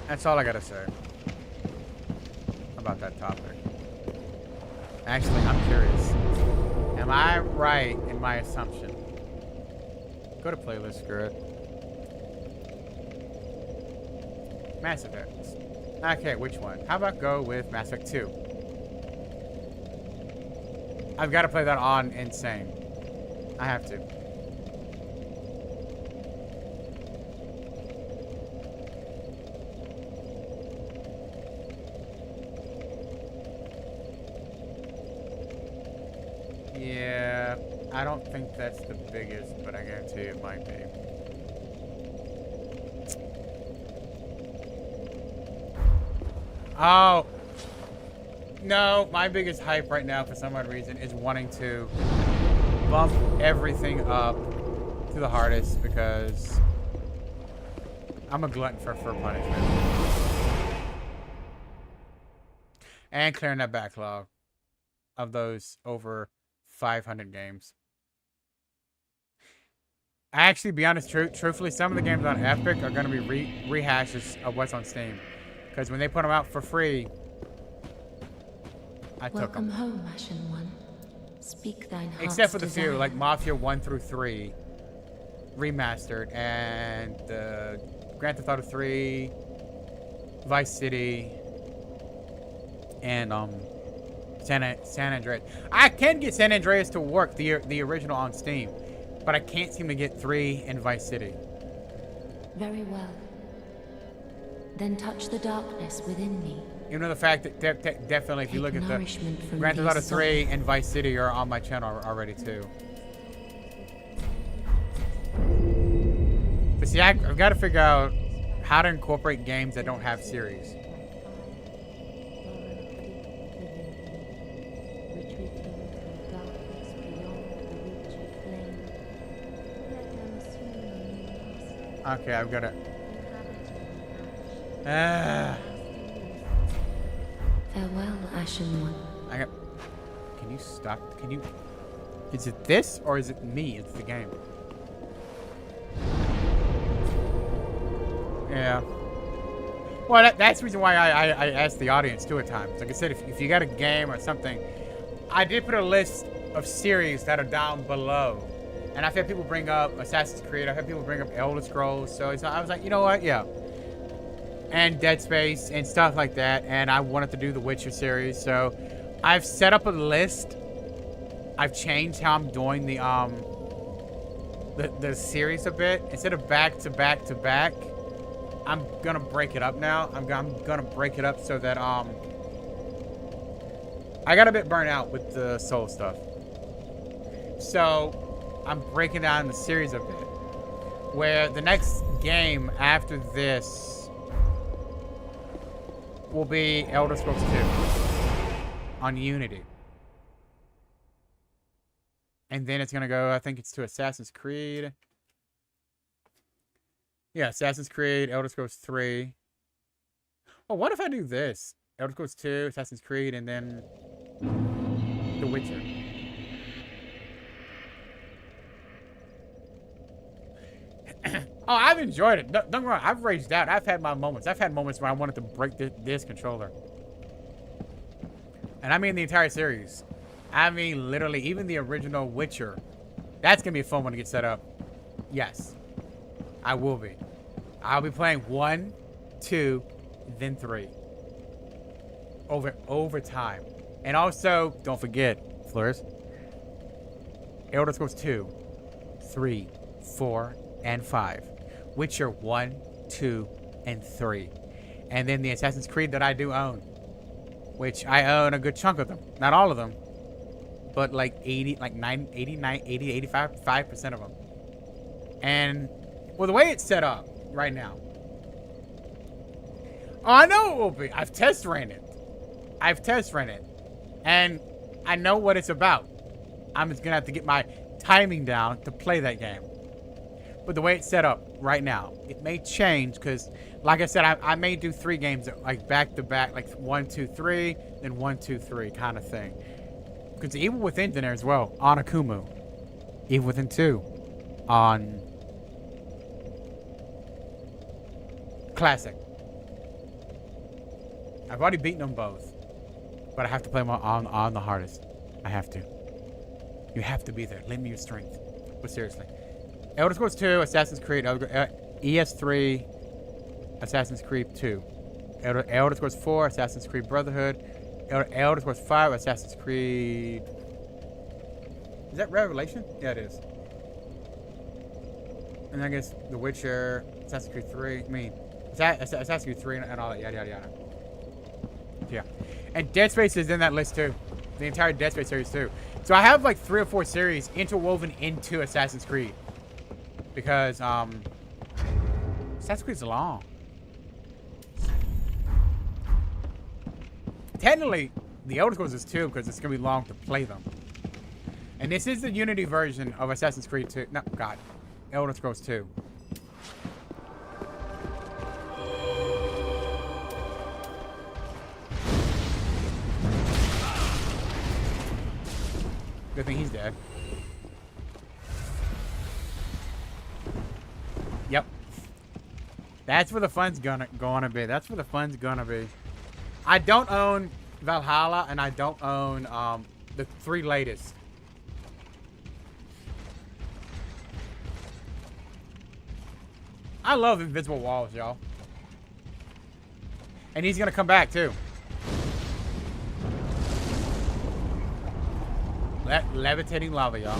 That's all I gotta say about that topic. Actually, I'm curious. Am I right in my assumption? Go to playlist, screw it. Mass Effect. Okay, which one? How about go with Mass Effect 2? I've got to play that on Insane. I have to. Yeah, I don't think that's the biggest, but I guarantee it might be. Oh. No, my biggest hype right now for some odd reason is wanting to bump everything up to the hardest because I'm a glutton for punishment. And clearing that backlog of those over 500 games. Actually, be honest, truthfully, some of the games on Epic are going to be rehashes of what's on Steam. Because when they put them out for free, I took them. Welcome home, Ashen One. Speak thine heart's Except for the few, desire. like Mafia 1 through 3, remastered, and Grand Theft Auto 3, Vice City, and San Andreas. I can get San Andreas to work, the original on Steam, but I can't seem to get 3 in Vice City. Very well. Then touch the darkness within me. You know the fact that definitely if you look at the Nourishment from Grand Theft Auto these 3 and Vice City are on my channel already too. But see, I've got to figure out how to incorporate games that don't have series. Okay, I've got it. Farewell, Ashen One. Can you stop? Can you? Is it this or is it me? It's the game. Yeah. Well, that's the reason why I asked the audience too at times. Like I said, if you got a game or something, I did put a list of series that are down below. And I've had people bring up Assassin's Creed. I've had people bring up Elder Scrolls. So I was like, you know what? Yeah. And Dead Space and stuff like that. And I wanted to do the Witcher series. So I've set up a list. I've changed how I'm doing the series a bit. Instead of back to back to back, I'm gonna break it up now. I'm gonna break it up so that I got a bit burnt out with the soul stuff. So I'm breaking down the series a bit. Where the next game after this will be Elder Scrolls 2 on Unity. And then it's gonna go, I think it's to Assassin's Creed. Yeah, Assassin's Creed, Elder Scrolls 3. Well, what if I do this? Elder Scrolls 2, Assassin's Creed, and then The Witcher. Oh, I've enjoyed it. Don't get me wrong, I've raged out. I've had my moments. I've had moments where I wanted to break this controller. And I mean the entire series. I mean, literally, even the original Witcher. That's going to be a fun one to get set up. Yes. I will be. I'll be playing 1, 2, then 3. Over time. And also, don't forget, Flores, Elder Scrolls 2, 3, 4, and 5. Witcher 1, 2, and 3. And then the Assassin's Creed that I do own. Which I own a good chunk of them. Not all of them. But like 80, like 89, 80, 85% of them. And, well, the way it's set up right now. Oh, I know it will be. I've test ran it. And I know what it's about. I'm just going to have to get my timing down to play that game. But the way it's set up right now, it may change because, like I said, I may do 3 games like back to back, like 1, 2, 3, then 1, 2, 3 kind of thing. Because Evil Within's in there as well, on Akumu. Evil Within 2 on Classic. I've already beaten them both. But I have to play them on the hardest. I have to. You have to be there. Lend me your strength. But seriously. Elder Scrolls 2, Assassin's Creed, ES3, Assassin's Creed 2. Elder Scrolls 4, Assassin's Creed Brotherhood. Elder Scrolls 5, Assassin's Creed... Is that Revelation? Yeah, it is. And I guess The Witcher, Assassin's Creed 3, I mean... Assassin's Creed 3 and all that, yada, yada, yada. Yeah. And Dead Space is in that list, too. The entire Dead Space series, too. So I have, like, 3 or 4 series interwoven into Assassin's Creed. Because, Assassin's Creed's long. Technically, the Elder Scrolls is 2 because it's going to be long to play them. And this is the Unity version of Assassin's Creed 2. No, God. Elder Scrolls 2. Good thing he's dead. Yep. That's where the fun's gonna be. That's where the fun's gonna be. I don't own Valhalla and I don't own the 3 latest. I love Invisible Walls, y'all. And he's gonna come back too. Levitating lava, y'all.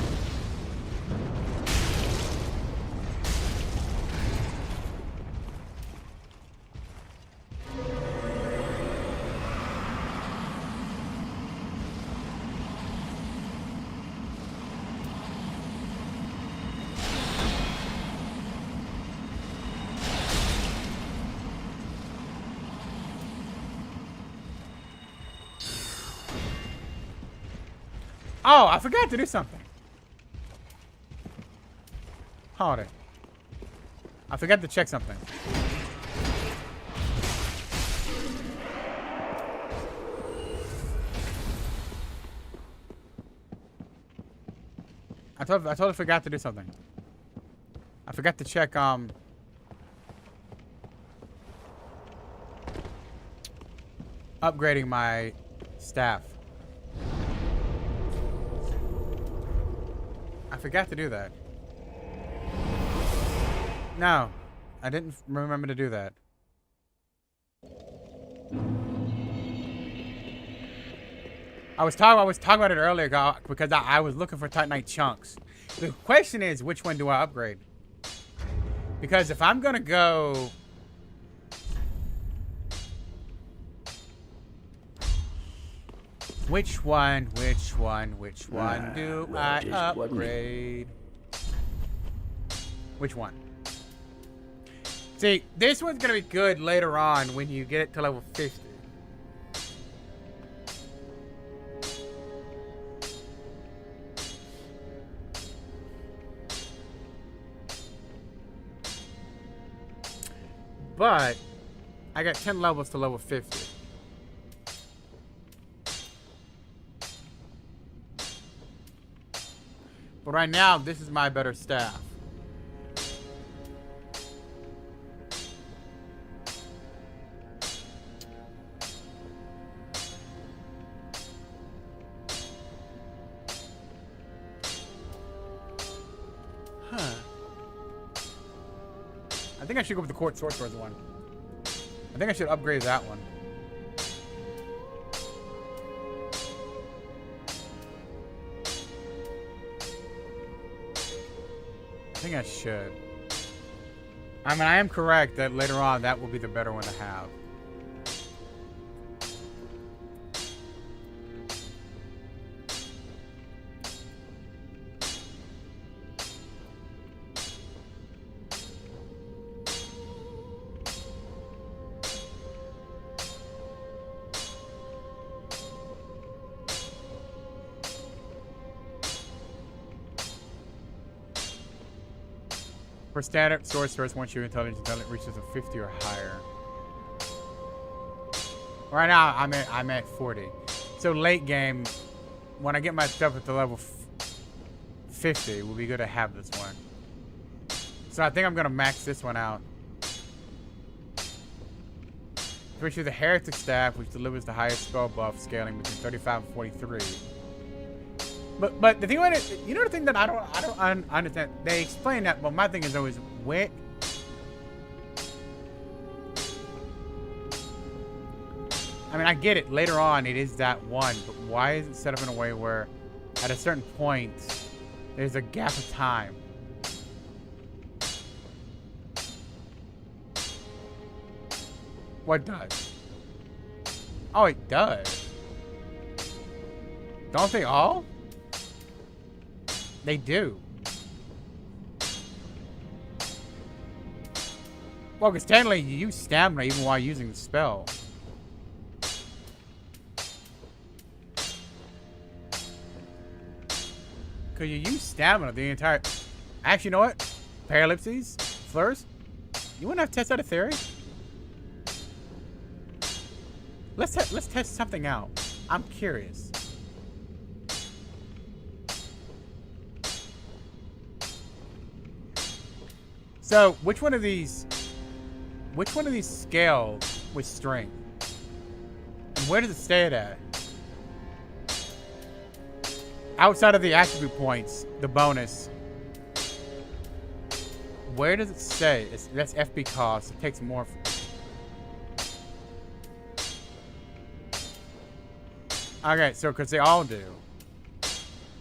Oh, I forgot to do something. Hold it. I forgot to check something. I totally forgot to do something. I forgot to check upgrading my staff. I forgot to do that. No, I didn't remember to do that. I was talking about it earlier because I was looking for Titanite chunks. The question is, which one do I upgrade? Because if I'm gonna go... Which one do I upgrade? Which one? See, this one's gonna be good later on when you get it to level 50. But I got 10 levels to level 50. But right now, this is my better staff. Huh. I think I should go with the Court Sorcerer's one. I think I should upgrade that one. I think I should. I mean, I am correct that later on that will be the better one to have. For standard sorcerers, once your intelligence reaches a 50 or higher. Right now, I'm at 40. So late game, when I get my stuff at the level 50, it will be good to have this one. So I think I'm gonna max this one out. Switch to the Heretic staff, which delivers the highest spell buff, scaling between 35 and 43. But the thing about it, you know the thing that I don't understand. They explain that, but my thing is always where. I mean, I get it. Later on, it is that one, but why is it set up in a way where, at a certain point, there's a gap of time? What does? Oh, it does. Don't they all? They do. Well, because technically you use stamina even while using the spell. Because you use stamina the entire... Actually, you know what? Paralypses? Flurs? You want to test out a theory? Let's test something out. I'm curious. So, which one of these scale with strength? And where does it stay at? Outside of the attribute points, the bonus. Where does it stay? That's FP cost. It takes more. Okay, so because they all do.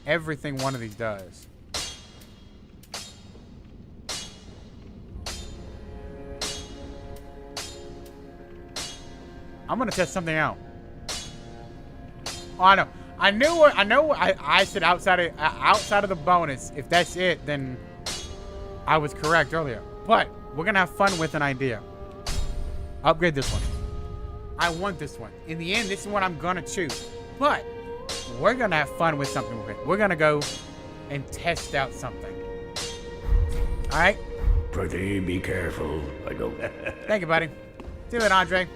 Everything one of these does. I'm gonna test something out. Oh, I know. I said outside of the bonus. If that's it, then I was correct earlier. But we're gonna have fun with an idea. Upgrade this one. I want this one. In the end, this is what I'm gonna choose. But we're gonna have fun with something with it. We're gonna go and test out something. All right. Pretty, be careful. I go. Thank you, buddy. See you later, Andre.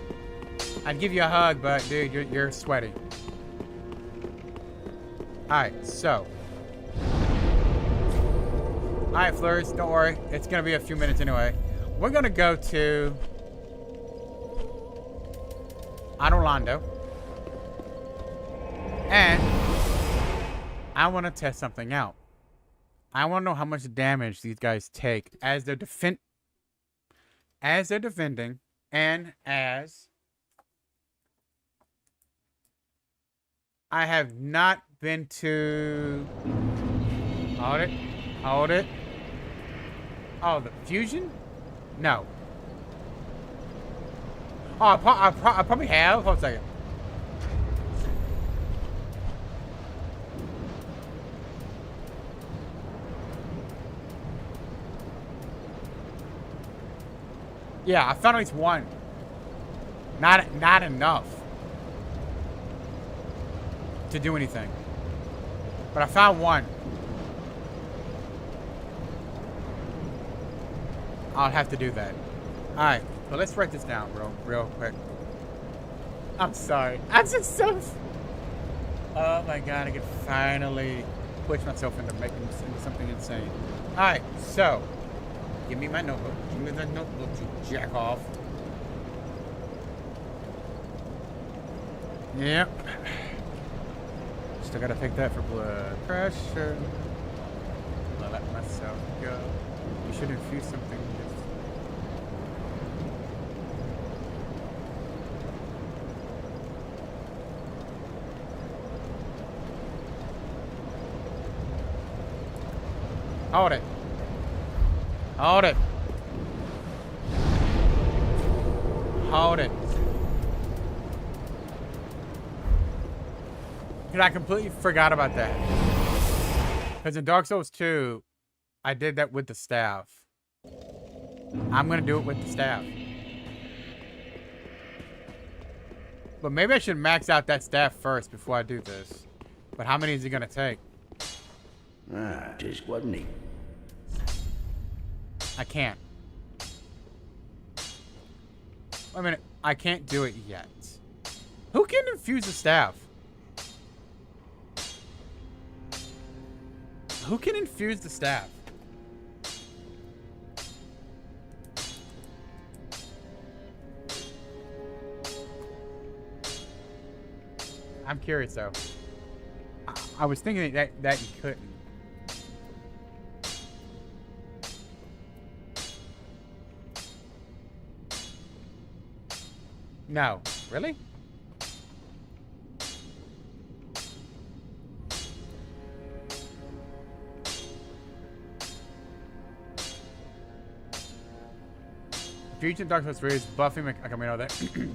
I'd give you a hug, but dude, you're sweaty. Alright, so. Alright, Flurs, don't worry. It's gonna be a few minutes anyway. We're gonna go to Orlando. And I wanna test something out. I wanna know how much damage these guys take as they're defending and as I have not been to... Hold it. Hold it. Oh, the fusion? No. Oh, I probably have. Hold a second. Yeah, I found at least one. Not enough to do anything. But I found one. I'll have to do that. Alright, well let's write this down real quick. I'm sorry. I'm just so... Oh my god, I can finally push myself into making this into something insane. Alright, so give me my notebook. Give me the notebook, you jack off. Yep. Still gotta take that for blood pressure. I'll let myself go. You should infuse something. Hold it. Hold it. Hold it. Because I completely forgot about that. Because in Dark Souls 2, I did that with the staff. I'm going to do it with the staff. But maybe I should max out that staff first before I do this. But how many is it going to take? Ah, just wasn't he? I can't. Wait a minute. I can't do it yet. Who can infuse the staff? Who can infuse the staff? I'm curious though. I was thinking that you couldn't. No. Really? Fusion Dark Souls 3 is buffing. Okay, we know that. The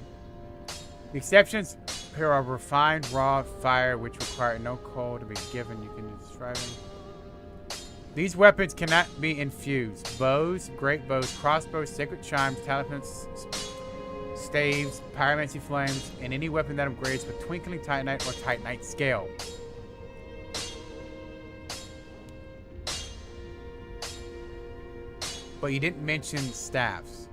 exceptions here are refined, raw, fire, which require no coal to be given. You can use striving. These weapons cannot be infused. Bows, great bows, crossbows, sacred chimes, talismans, staves, pyromancy flames, and any weapon that upgrades with twinkling titanite or titanite scale. But you didn't mention staffs.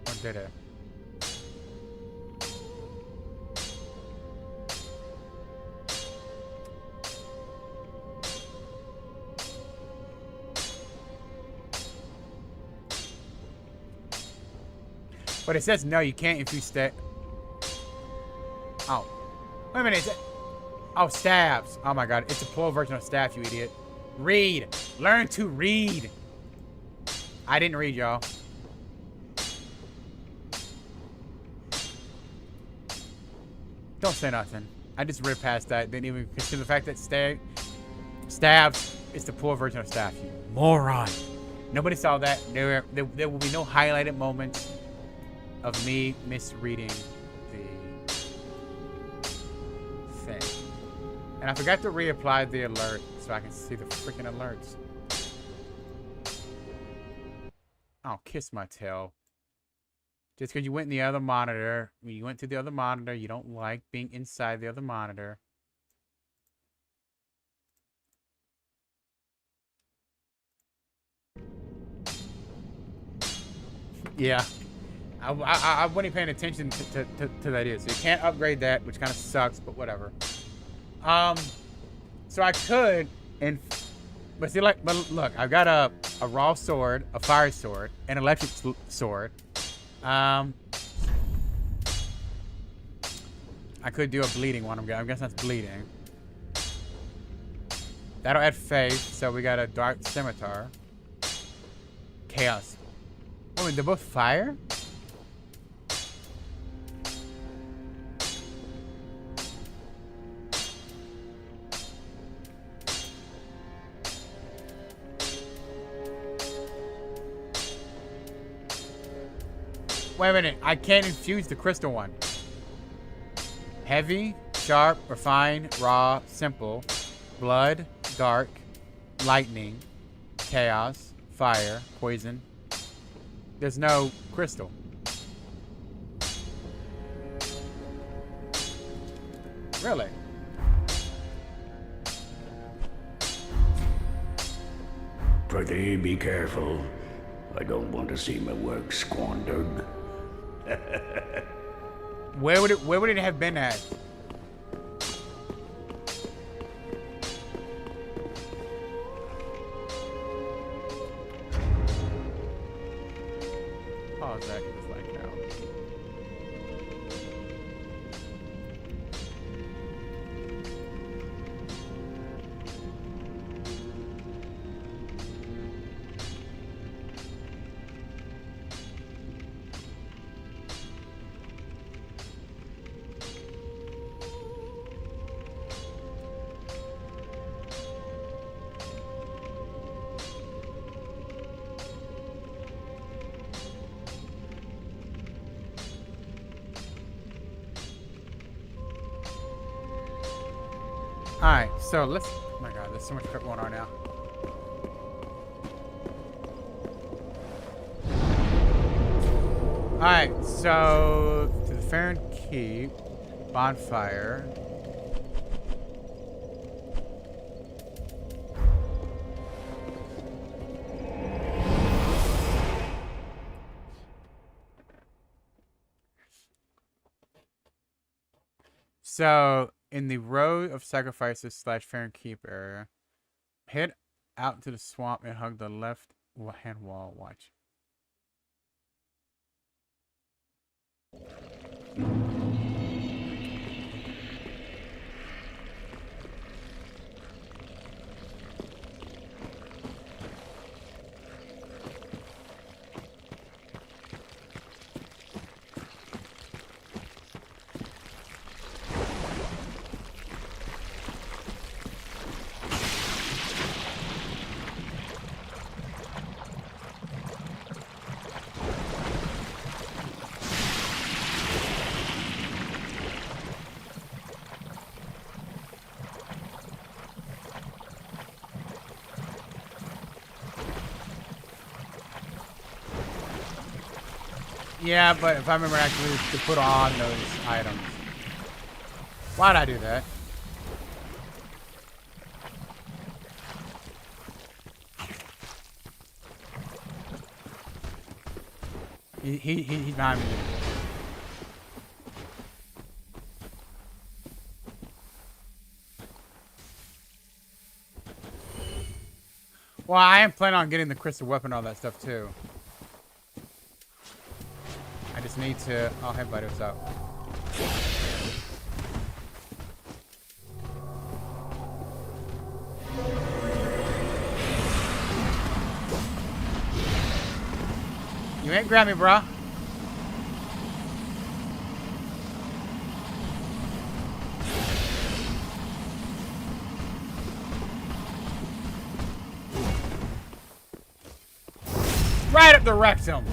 Or did it? But it says no, you can't infuse staff. Oh. Wait a minute. Is it... Oh, staffs. Oh my god. It's a plural version of staff, you idiot. Read. Learn to read. I didn't read, y'all. Don't say nothing. I just ripped past that. Didn't even consider the fact that staffs is the plural version of staff, you moron. Nobody saw that. There will be no highlighted moments of me misreading the thing. And I forgot to reapply the alert so I can see the freaking alerts. Oh, kiss my tail. Just because you went in the other monitor, when you went to the other monitor, you don't like being inside the other monitor. Yeah. I wasn't paying attention to that either. So you can't upgrade that, which kind of sucks, but whatever. So I could, but see, like, but look, I've got a raw sword, a fire sword, an electric sword. I could do a bleeding one. I'm guessing that's bleeding. That'll add faith. So we got a dark scimitar, chaos Oh, and they're both fire? Wait a minute. I can't infuse the crystal one. Heavy, sharp, refined, raw, simple, blood, dark, lightning, chaos, fire, poison. There's no crystal. Really? Pretty be careful. I don't want to see my work squandered. Where would it have been at? Oh, that is like now. Alright, so let's... Oh my god, there's so much crap going on now. Alright, so... To the Farron Keep. Bonfire. So... In the row of sacrifices / Farron Keep area, head out to the swamp and hug the left hand wall. Watch. Yeah, but if I remember actually to put on those items. Why'd I do that? He's behind me. Well, I am planning on getting the crystal weapon and all that stuff too. I just need to... Oh, hey buddy, what's up? You ain't grab me, bro. Right up the rectum.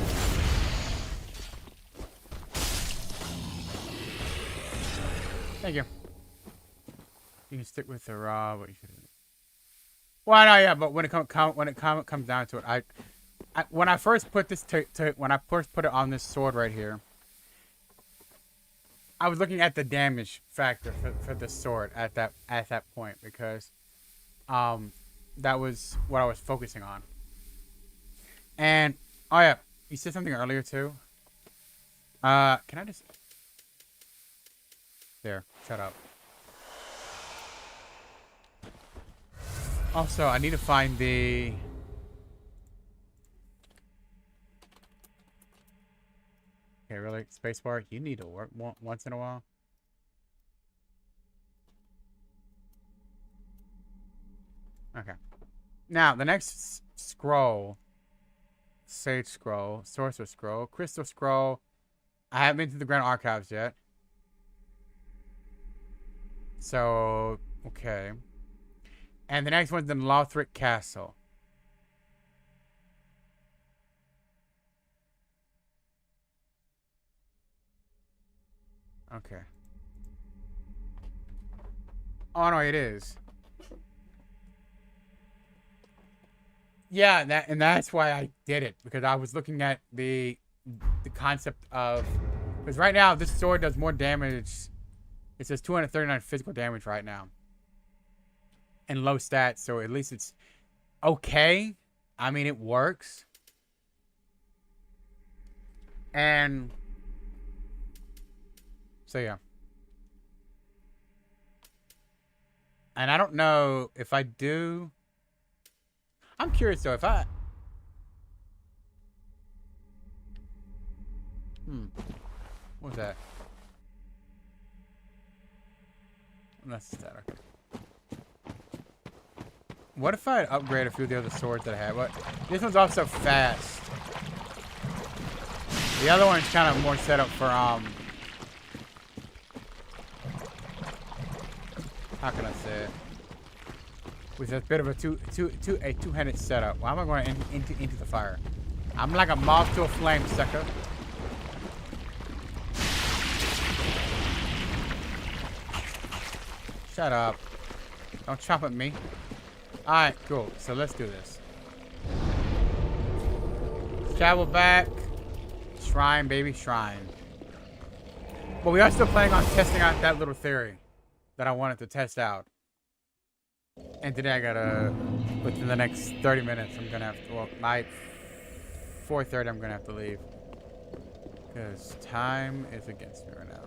Thank you. You can stick with the raw, but you should. Well, no, yeah, but when it comes down to it, when I first put this when I first put it on this sword right here, I was looking at the damage factor for this sword at that point because, that was what I was focusing on. And oh yeah, you said something earlier too. Can I just? There, shut up. Also, I need to find the... Okay, really? Spacebar? You need to work once in a while? Okay. Now, the next scroll Sage Scroll, Sorcerer Scroll, Crystal Scroll. I haven't been to the Grand Archives yet. So, okay. And the next one's in Lothric Castle. Okay. Oh no, it is. Yeah, that's why I did it, because I was looking at the concept of, because right now this sword does more damage. It says 239 physical damage right now, and low stats, so at least it's okay. I mean, it works, and so yeah. And I don't know if I do. I'm curious though, if I... What was that? That's that. What if I upgrade a few of the other swords that I have? What? This one's also fast. The other one's kind of more set up for, how can I say it? With a bit of a two-handed setup. Why am I going into the fire? I'm like a moth to a flame, sucker. Shut up. Don't chop at me. Alright, cool. So let's do this. Travel back. Shrine, baby, shrine. But we are still planning on testing out that little theory that I wanted to test out. And today I gotta, within the next 30 minutes, I'm gonna have to, well, by 4:30 I'm gonna have to leave. Because time is against me right now.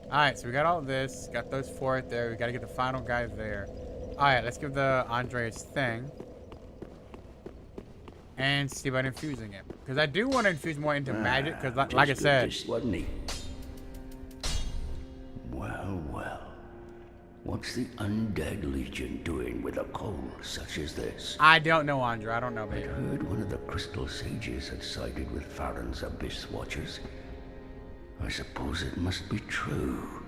Alright, so we got all this, got those 4 right there, we gotta get the final guy there. Alright, let's give the Andre's thing. And see about infusing it. Because I do want to infuse more into magic, because like I said... Wasn't he? Well, well. What's the undead legion doing with a coal such as this? I don't know, Andre. I don't know, I baby. heard one of the crystal sages had sided with Farron's abyss watchers. I suppose it must be true.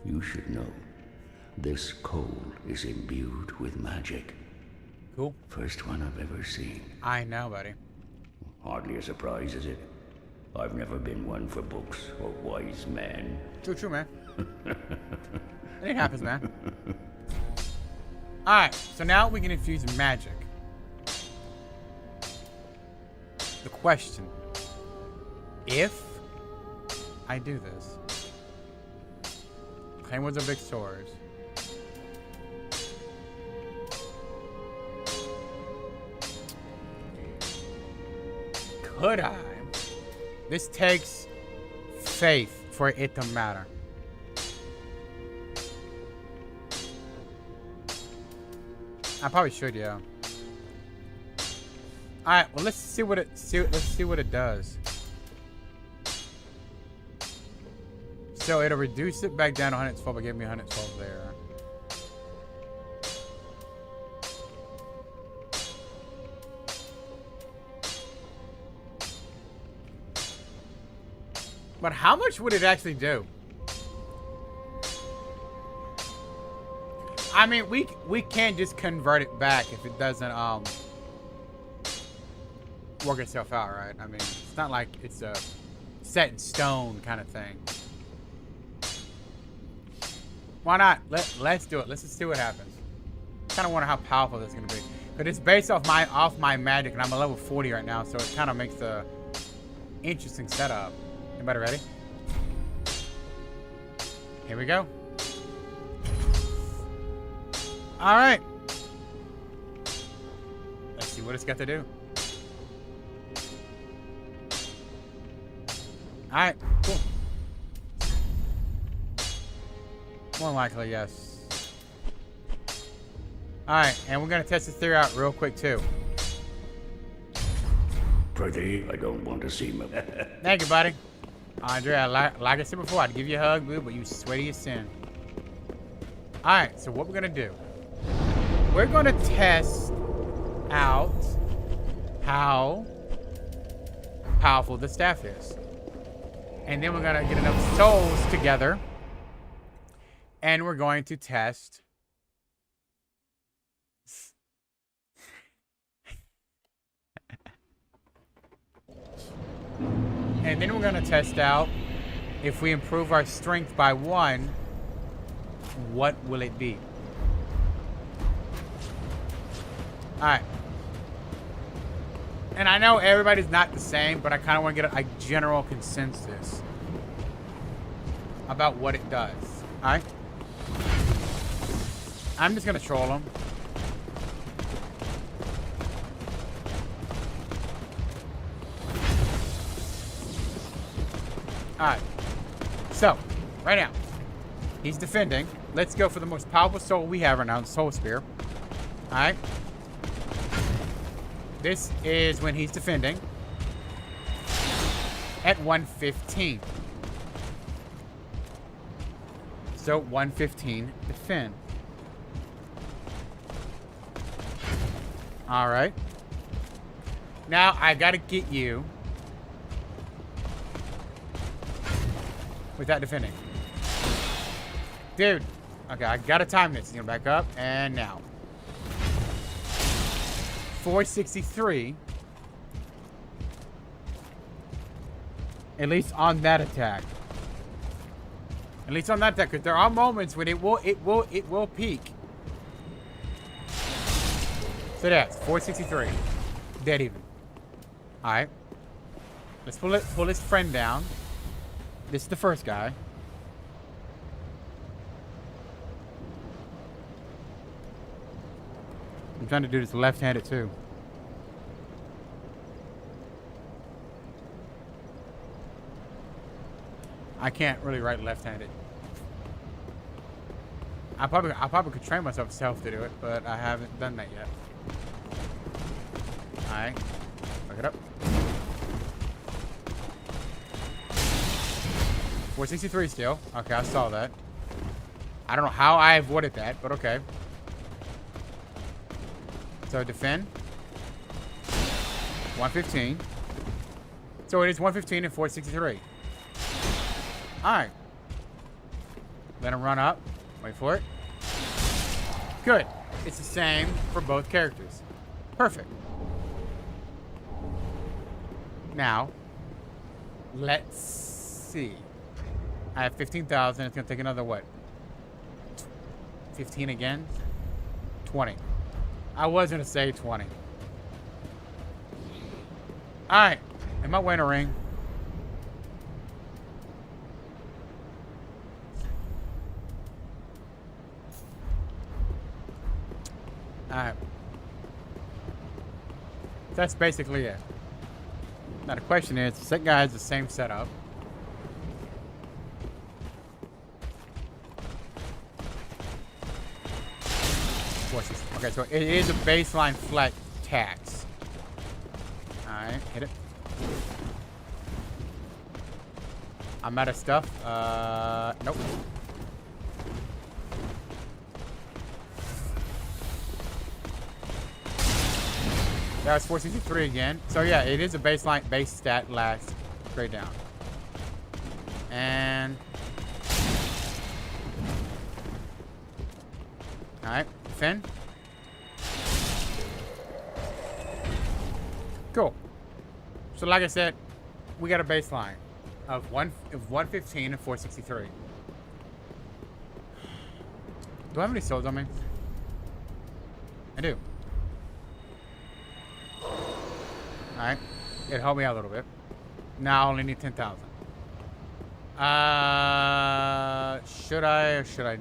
You should know. This coal is imbued with magic. Cool. First one I've ever seen. I know, buddy. Hardly a surprise, is it? I've never been one for books or wise men. True, man. It happens, man. Alright, so now we can infuse magic. The question. If I do this. Claim was a big swords. Could I? This takes faith for it to matter. I probably should, yeah. All right, well, let's see what it does. So it'll reduce it back down to 112, but give me 112 there. But how much would it actually do? I mean, we can just convert it back if it doesn't work itself out, right? I mean, it's not like it's a set in stone kind of thing. Why not? Let's do it. Let's just see what happens. Kind of wonder how powerful this is gonna be, but it's based off my magic, and I'm a level 40 right now, so it kind of makes the interesting setup. Everybody ready? Here we go. All right. Let's see what it's got to do. All right, cool. More likely, yes. All right, and we're gonna test this theory out real quick too. Pretty, I don't want to see me. Thank you, buddy. Andre, like I said before, I'd give you a hug, boo, but you sweaty as sin. All right, so what we're gonna do? We're gonna test out how powerful the staff is. And then we're going to get enough souls together. And we're going to test. And then we're going to test out if we improve our strength by 1, what will it be? Alright. And I know everybody's not the same, but I kind of want to get a general consensus about what it does. Alright? I'm just going to troll them. Alright. So, right now, he's defending. Let's go for the most powerful soul we have right now, the Soul Spear. Alright. This is when he's defending. At 115. So, 115 defend. Alright. Now, I gotta get you without defending. Dude. Okay, I gotta time this. He's gonna back up. And now. 463. At least on that attack. At least on that attack. Because there are moments when it will peak. So that's 463. Dead even. Alright. Let's pull his friend down. This is the first guy. I'm trying to do this left-handed too. I can't really write left-handed. I probably could train myself to do it, but I haven't done that yet. Alright. Look it up. 463 still. Okay, I saw that. I don't know how I avoided that, but okay. So defend. 115. So it is 115 and 463. Alright. Let him run up. Wait for it. Good. It's the same for both characters. Perfect. Now, let's see. I have 15,000. It's going to take another, what? 15 again? 20. I was going to say 20. Alright. Am I wearing a ring? Alright. That's basically it. Now the question is, the second guy has the same setup. Okay, so it is a baseline flat tax. Alright, hit it. I'm out of stuff. Nope. That was 463 again. So yeah, it is a baseline base stat last straight down. And alright, defend. Cool. So like I said, we got a baseline of 115 and 463. Do I have any souls on me? I do. Alright. It helped me out a little bit. Now I only need 10,000. Should I or should I?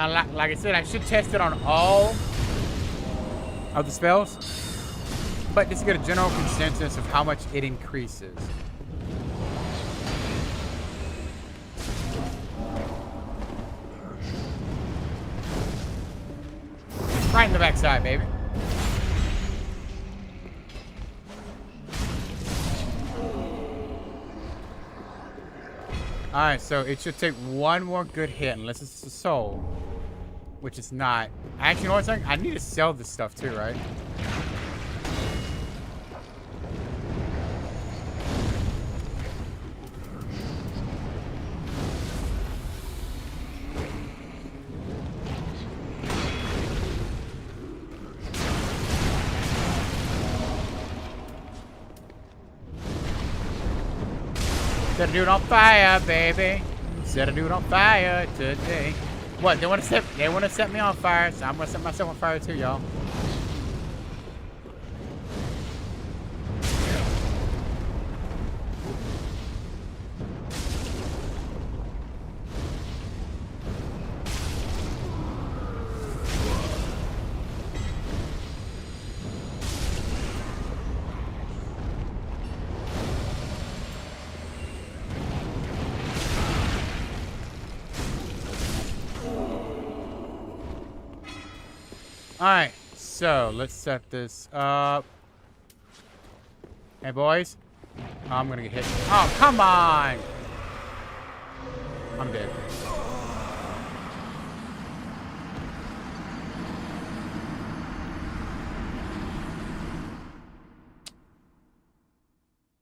Now, like I said, I should test it on all of the spells, but just to get a general consensus of how much it increases. Right in the backside, baby. Alright, so it should take one more good hit, unless it's a soul. Which it's not. Actually, you know what I'm saying? I need to sell this stuff too, right? Set a dude on fire, baby. Set a dude on fire today. What? They want to set me on fire, so I'm gonna set myself on fire too, y'all. Alright, so let's set this up. Hey, boys. Oh, I'm gonna get hit. Oh, come on! I'm dead.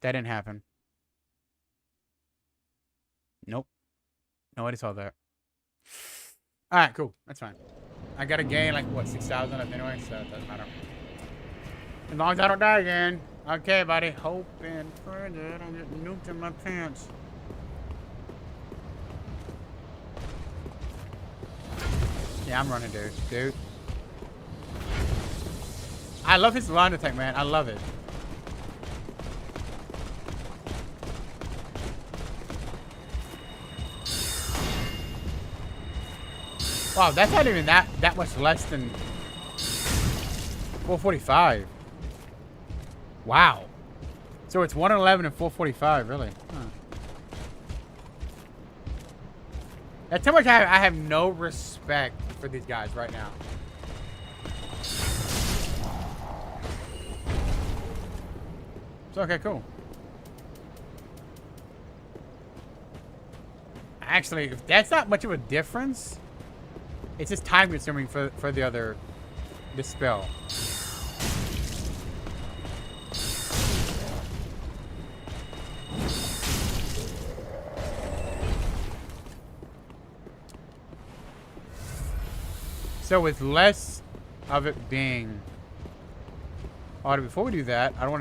That didn't happen. Nope. Nobody saw that. Alright, cool. That's fine. I gotta gain like what, 6,000 up anyway, so it doesn't matter. As long as I don't die again. Okay, buddy. Hoping for that I don't get nuked in my pants. Yeah, I'm running, dude. I love his line attack, man. I love it. Wow, that's not even that much less than 445. Wow. So it's 111 and 445, really. Huh. That's how much I have no respect for these guys right now. So, okay, cool. Actually, if that's not much of a difference, it's just time consuming for the spell. So with less of it being... Oh, before we do that, I don't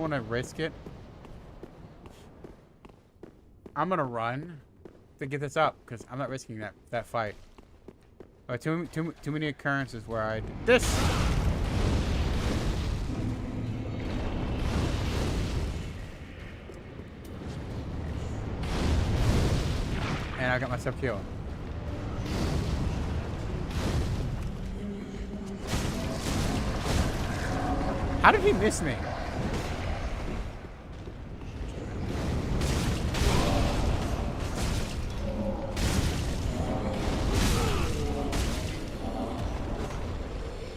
want to risk it. I'm gonna run to get this up because I'm not risking that fight. Too many occurrences where I did this. And I got myself killed. How did he miss me?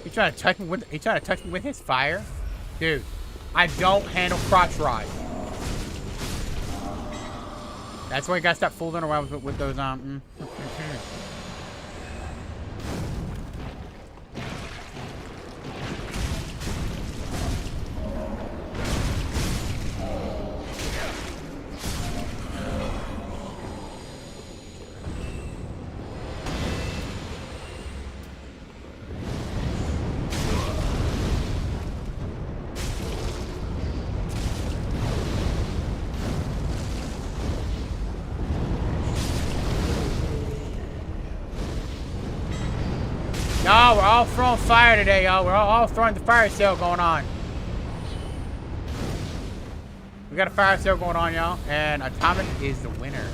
He trying to touch me with his fire? Dude, I don't handle crotch ride. That's why you gotta stop fooling around with those Y'all, we're all throwing fire today, y'all. We're all throwing the fire sale going on. We got a fire sale going on, y'all. And Atomic is the winner.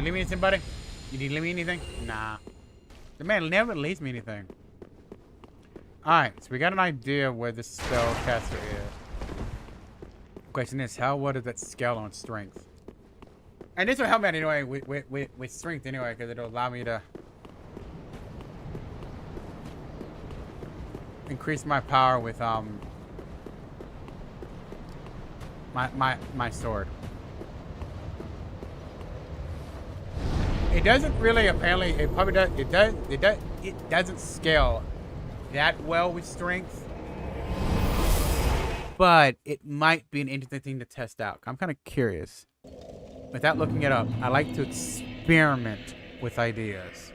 You leave me anything, buddy? You need to leave me anything? Nah. The man never leaves me anything. Alright, so we got an idea where the spellcaster is. Question is, what does that scale on strength? And this will help me out anyway with strength anyway, because it'll allow me to increase my power with my sword. It doesn't really, apparently it probably does, it doesn't scale that well with strength, but it might be an interesting thing to test out. I'm kind of curious. Without looking it up, I like to experiment with ideas.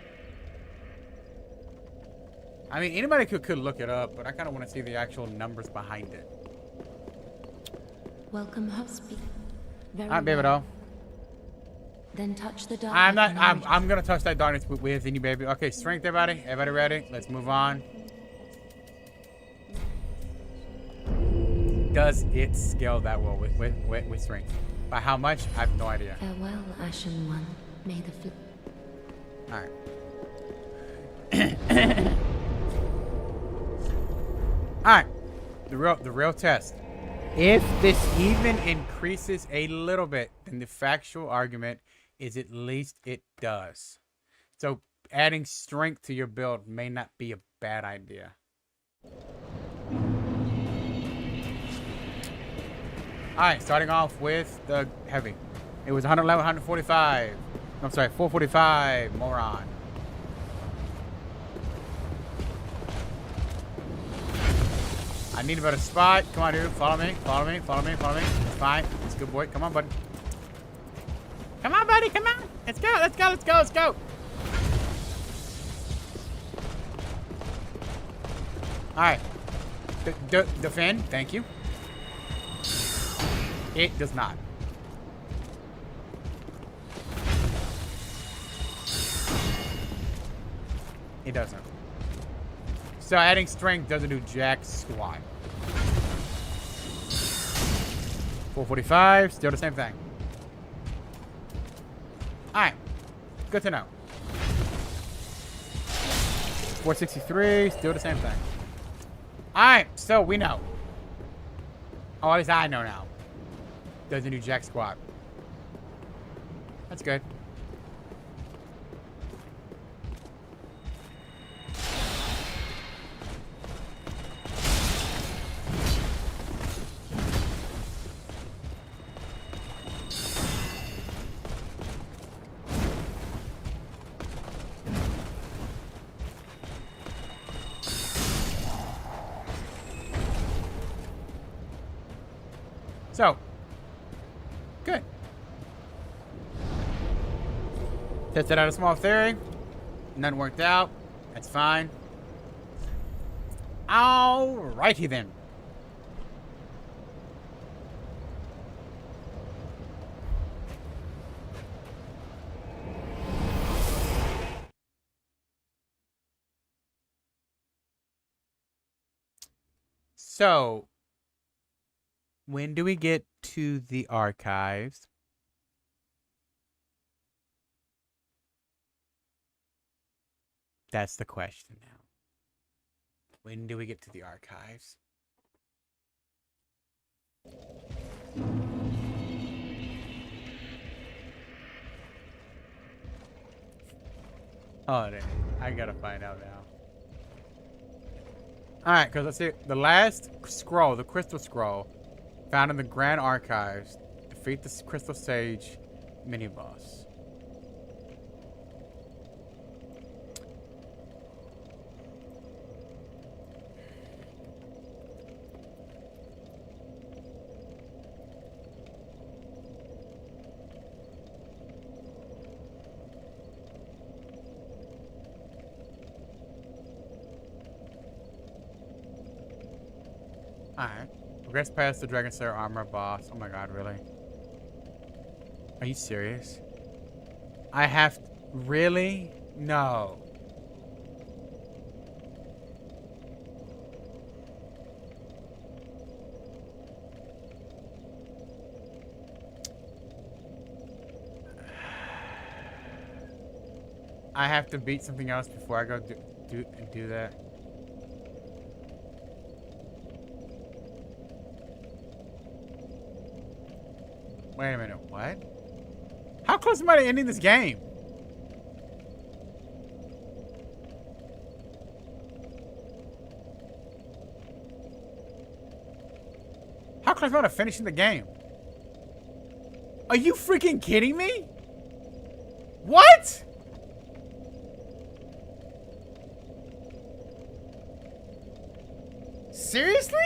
I mean, anybody could look it up, but I kind of want to see the actual numbers behind it. Welcome, hospital. All right, baby doll. Then touch the darkness. I'm gonna touch that darkness with you, baby. Okay, strength, everybody. Everybody ready? Let's move on. Does it scale that well with strength? By how much? I have no idea. Farewell, Ashen One. May the All right. All right. The real test. If this even increases a little bit, then the factual argument is at least it does. So adding strength to your build may not be a bad idea. Alright, starting off with the heavy. It was 111, 145. I'm sorry, 445. Moron. I need a better spot. Come on, dude. Follow me. Follow me. Follow me. Follow me. It's fine. It's a good boy. Come on, buddy. Come on, buddy. Come on. Let's go. Let's go. Let's go. Let's go. All right. Defend. Thank you. It does not. It doesn't. So adding strength doesn't do jack squat. 445, still the same thing. Alright. Good to know. 463, still the same thing. Alright, so we know. Oh, at least I know now. Doesn't do jack squat. That's good. So, good. Tested out a small theory. None worked out. That's fine. Alrighty then. So, when do we get to the archives? That's the question now. When do we get to the archives? Oh, I gotta find out now. Alright, because let's see. The last scroll, the crystal scroll, found in the Grand Archives. Defeat the Crystal Sage mini-boss. Alright. Progress past the Dragon Slayer armor boss. Oh my god, really? Are you serious? I have... Really? No. I have to beat something else before I go do that. Wait a minute, what? How close am I to ending this game? How close am I to finishing the game? Are you freaking kidding me? What? Seriously?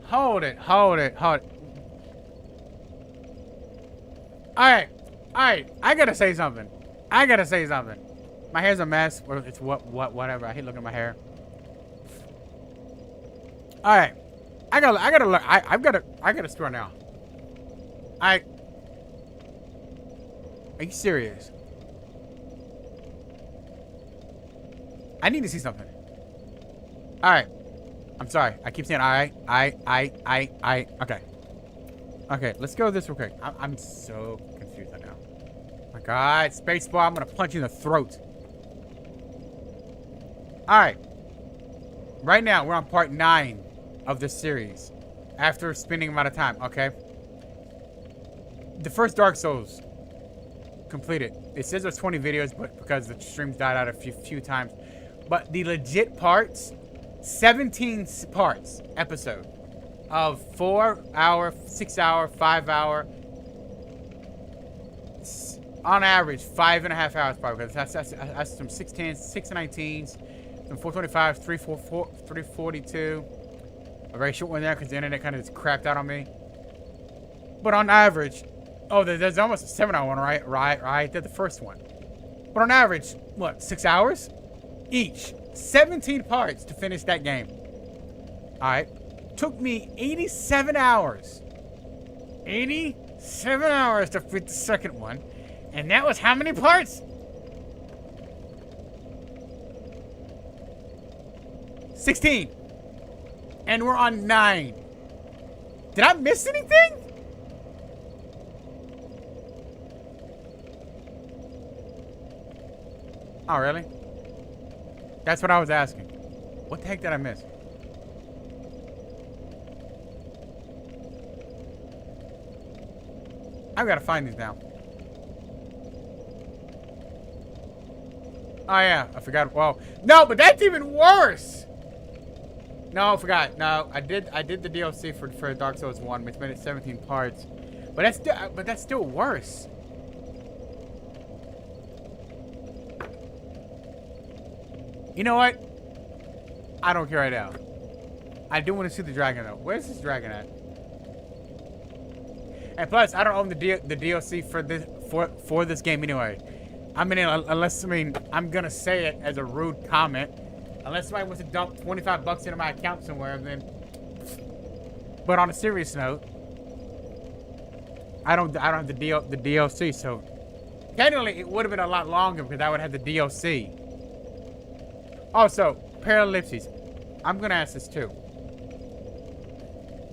Hold it. Alright. I gotta say something. My hair's a mess. It's whatever. I hate looking at my hair. Alright. I gotta look. I gotta store now. Are you serious? I need to see something. Alright. I'm sorry. I keep saying okay. Okay, let's go this real quick. I'm so confused right now. Oh my God, spacebar, I'm gonna punch you in the throat. Alright. Right now, we're on part 9 of this series. After spending a amount of time, okay? The first Dark Souls completed. It says there's 20 videos, but because the streams died out a few times. But the legit parts, 17 parts episode of 4 hour, 6 hour, 5 hour, on average 5.5 hours probably, because that's some 610s, 619s, some 425s, 342, a very short one there because the internet kind of just crapped out on me. But on average, oh, there's almost a 7-hour one, right? That's the first one. But on average, what, 6 hours each? 17 parts to finish that game. Alright. Took me 87 hours. 87 hours to fit the second one. And that was how many parts? 16. And we're on 9. Did I miss anything? Oh, really? That's what I was asking. What the heck did I miss? I've got to find these now. Oh yeah, I forgot. Well, no, but that's even worse. No, I forgot. No, I did the DLC for Dark Souls 1, which made it 17 parts. But that's still worse. You know what? I don't care right now. I do want to see the dragon though. Where's this dragon at? And plus, I don't own the DLC for this game anyway. I mean, I'm gonna say it as a rude comment. Unless somebody wants to dump 25 bucks into my account somewhere, then. But on a serious note, I don't have the DLC, so technically it would have been a lot longer because I would have the DLC. Also, Paralipses, I'm gonna ask this too.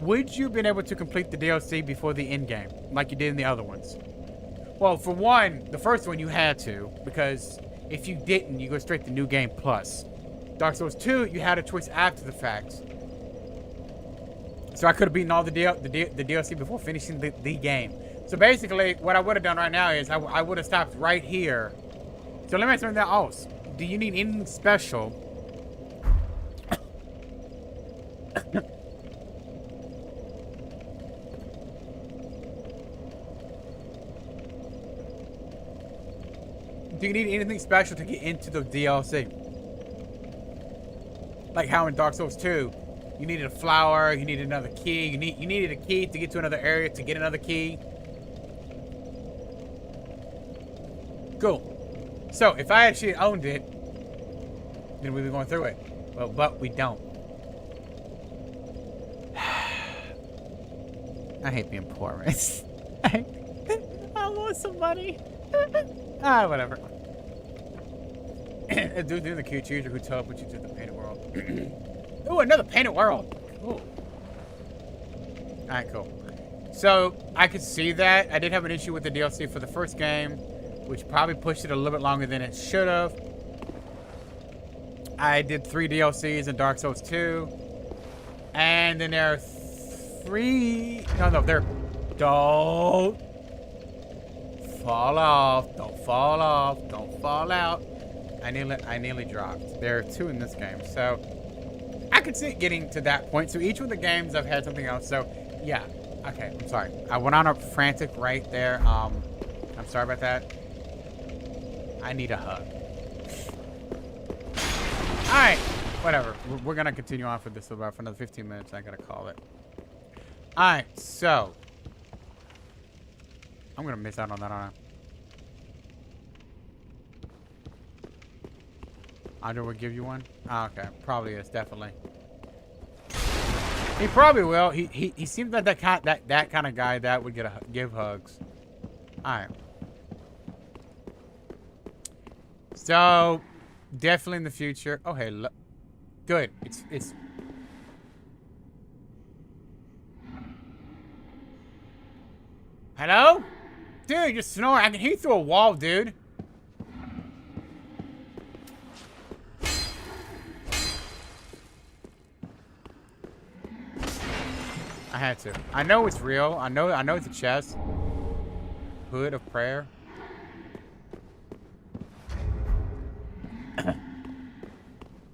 Would you have been able to complete the DLC before the end game, like you did in the other ones? Well, for one, the first one you had to, because if you didn't, you go straight to New Game Plus. Dark Souls 2, you had a choice after the fact. So I could have beaten all the DLC before finishing the game. So basically, what I would have done right now is I would have stopped right here. So let me ask you something else. Do you need anything special? Do you need anything special to get into the DLC? Like how in Dark Souls 2, you needed a flower, you needed another key, you needed a key to get to another area to get another key. Cool. So if I actually owned it, then we'd be going through it. Well, but we don't. I hate being poor, right? I want some money. Whatever. Do the cute chooser who teleports you to the painted world. Ooh, another painted world. Ooh. Alright, cool. So, I could see that. I did have an issue with the DLC for the first game, which probably pushed it a little bit longer than it should have. I did 3 DLCs in Dark Souls 2. And then there are 3... No, there... Don't fall off. Don't fall off. Don't fall out. I nearly dropped. There are 2 in this game. So, I could see it getting to that point. So, each of the games I've had something else. So, yeah. Okay, I'm sorry. I went on a frantic right there. I'm sorry about that. I need a hug. Alright, whatever. We're gonna continue on for this for another 15 minutes. I gotta call it. Alright, so. I'm gonna miss out on that, aren't I? Andrew will give you one? Oh, okay, probably is, definitely. He probably will. He seems like that kind of guy that would give hugs. All right. So definitely in the future. Oh hey, look. Good. It's. Hello, dude. You're snoring. I can hear you through a wall, dude. I had to. I know it's real. I know it's a chest. Hood of prayer. The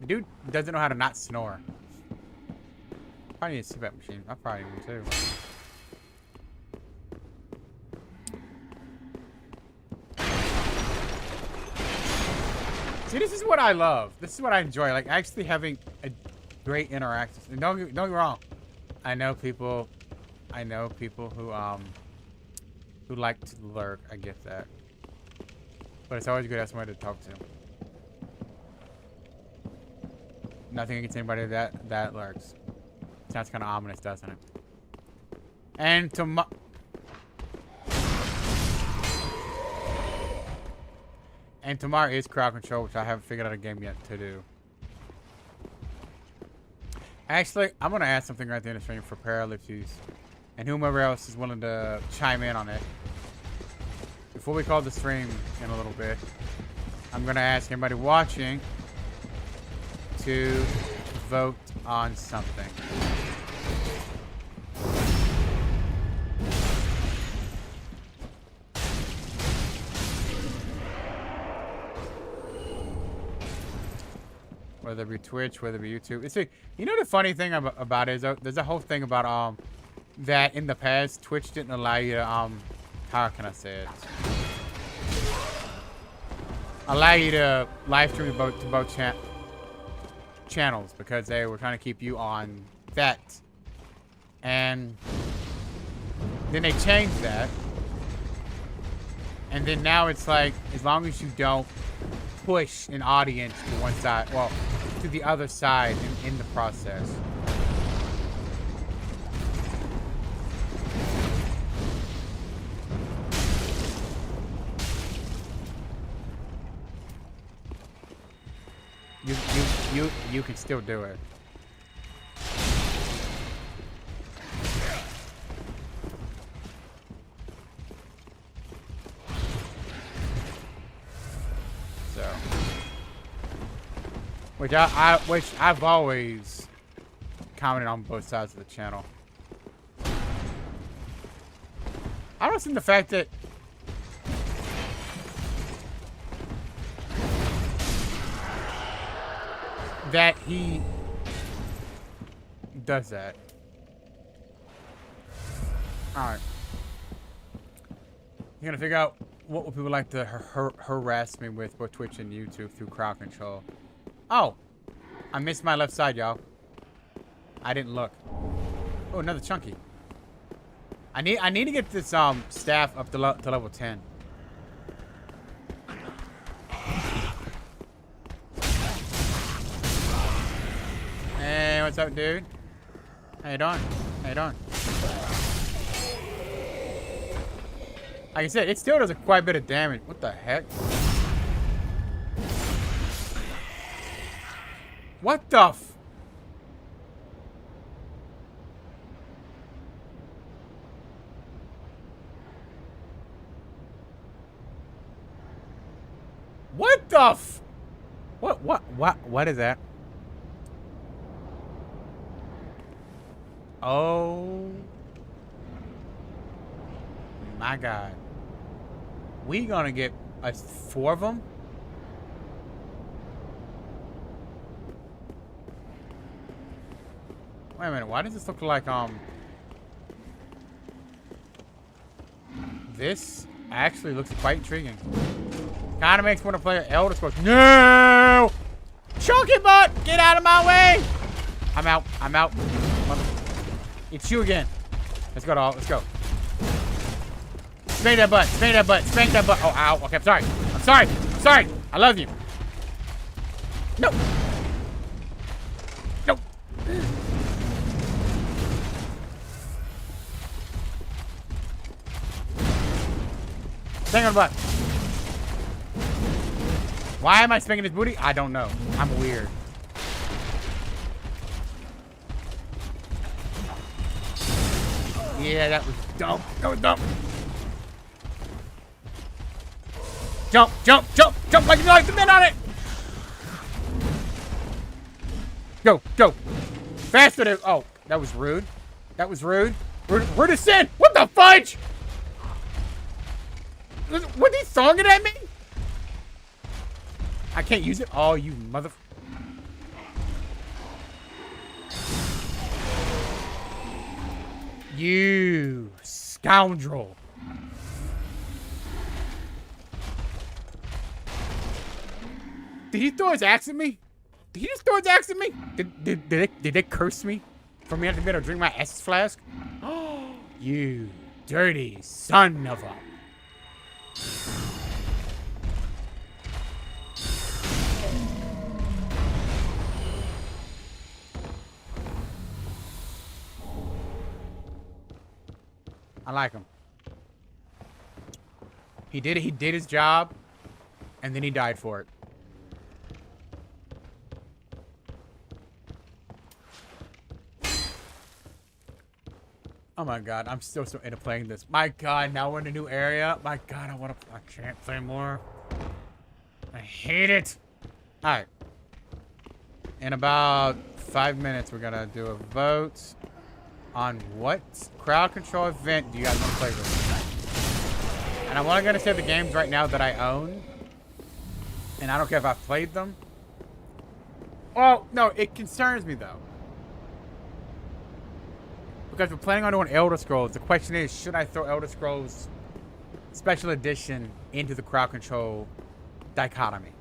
dude doesn't know how to not snore. Probably need a CPAP machine. I probably need one too. See, this is what I love. This is what I enjoy. Like actually having a great interaction. And don't get me wrong. I know people who like to lurk. I get that. But it's always good to have somebody to talk to. Nothing against anybody that lurks. Sounds kind of ominous, doesn't it? And tomorrow is crowd control, which I haven't figured out a game yet to do. Actually, I'm going to add something right at the end of the stream for Paralypses and whomever else is willing to chime in on it. Before we call the stream in a little bit, I'm going to ask anybody watching to vote on something. Whether it be Twitch, whether it be YouTube. You know the funny thing about it is there's a whole thing about that in the past Twitch didn't allow you to how can I say it? Allow you to live stream to both channels because they were trying to keep you on that. And then they changed that. And then now it's like as long as you don't push an audience to one side, well, to the other side in the process. You can still do it. So, which I've always commented on both sides of the channel. I don't see the fact that he does that. Alright. You're gonna figure out what would people like to harass me with both Twitch and YouTube through crowd control. Oh! I missed my left side, y'all. I didn't look. Oh, another chunky. I need to get this staff up to level 10. Hey, what's up, dude? How you doing? How you doing? Like I said, it still does quite a bit of damage. What the heck? What the f... the f... What is that? Oh. My God. We gonna get 4 of them? Wait a minute, why does this look like, this actually looks quite intriguing. Kinda makes me want to play Elder Scrolls. No! Chunky butt! Get out of my way! I'm out. I'm out. It's you again. Let's go, dog. Let's go. Spank that butt. Spank that butt. Spank that butt. Oh, ow. Okay, I'm sorry. I'm sorry. I'm sorry. I love you. No. No. Spank on the butt. Why am I spanking his booty? I don't know. I'm weird. Yeah, that was dumb. That was dumb. Jump, jump, jump, jump like you like the men on it. Go, go. Faster than... Oh, that was rude. That was rude. Rude as sin. What the fudge? Was he songing at me? I can't use it. Oh, you mother... You scoundrel. Did he throw his axe at me? Did he just throw his axe at me? Did they curse me for me not to be able to drink my Estus flask? Oh, you dirty son of a... I like him. He did his job, and then he died for it. Oh my God, I'm still so into playing this. My God, now we're in a new area. My God, I can't play more. I hate it. All right. In about 5 minutes, we're gonna do a vote on what crowd control event do you guys want to play with? And I'm only gonna say the games right now that I own. And I don't care if I've played them. Oh, no, it concerns me though. Because we're planning on doing Elder Scrolls. The question is, should I throw Elder Scrolls Special Edition into the crowd control dichotomy?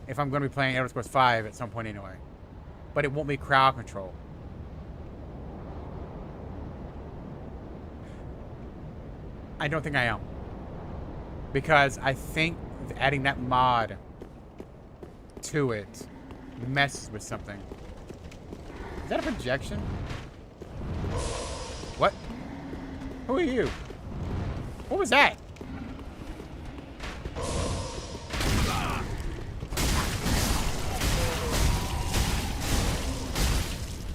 If I'm going to be playing Elder Scrolls 5 at some point anyway. But it won't be crowd control. I don't think I am. Because I think adding that mod to it messes with something. Is that a projection? What? Who are you? What was that?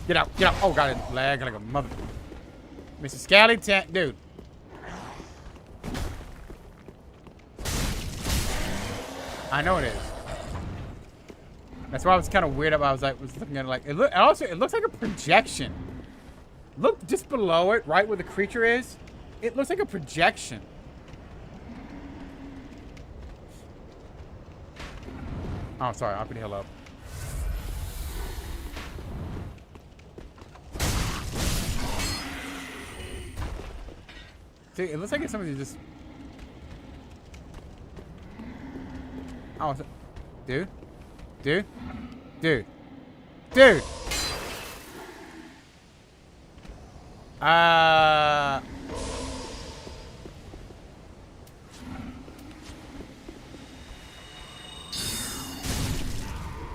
Get out, get out. Oh, God, it lagged like a mother. Mr. Scally Tent, dude. I know it is. That's why I was kind of weird about. I was looking at it like it looks like a projection. Look just below it, right where the creature is. It looks like a projection. Oh, sorry. I'll put the hell up. See, it looks like it's somebody just... Oh, dude. Dude. Dude. Dude.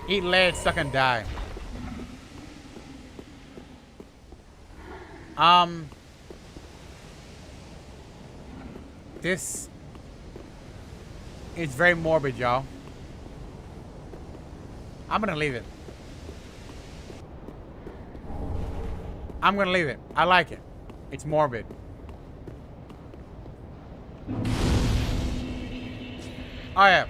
Eat lead, suck and die. This is very morbid, y'all. I'm gonna leave it. I'm gonna leave it. I like it. It's morbid. Oh yeah.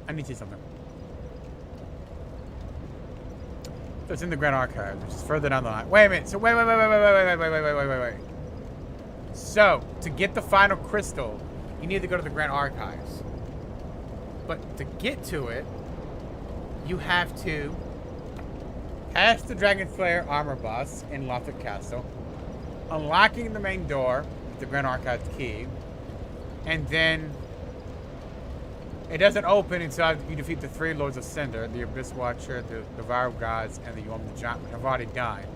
I need to see something. So it's in the Grand Archives, which is further down the line. Wait a minute. So wait. So to get the final crystal, you need to go to the Grand Archives. But to get to it, you have to pass the Dragon Slayer armor boss in Lothric Castle, unlocking the main door with the Grand Archives key, and then it doesn't open until you defeat the 3 Lords of Cinder, the Abyss Watcher, the Viral Gods, and the Yom the Giant have already died.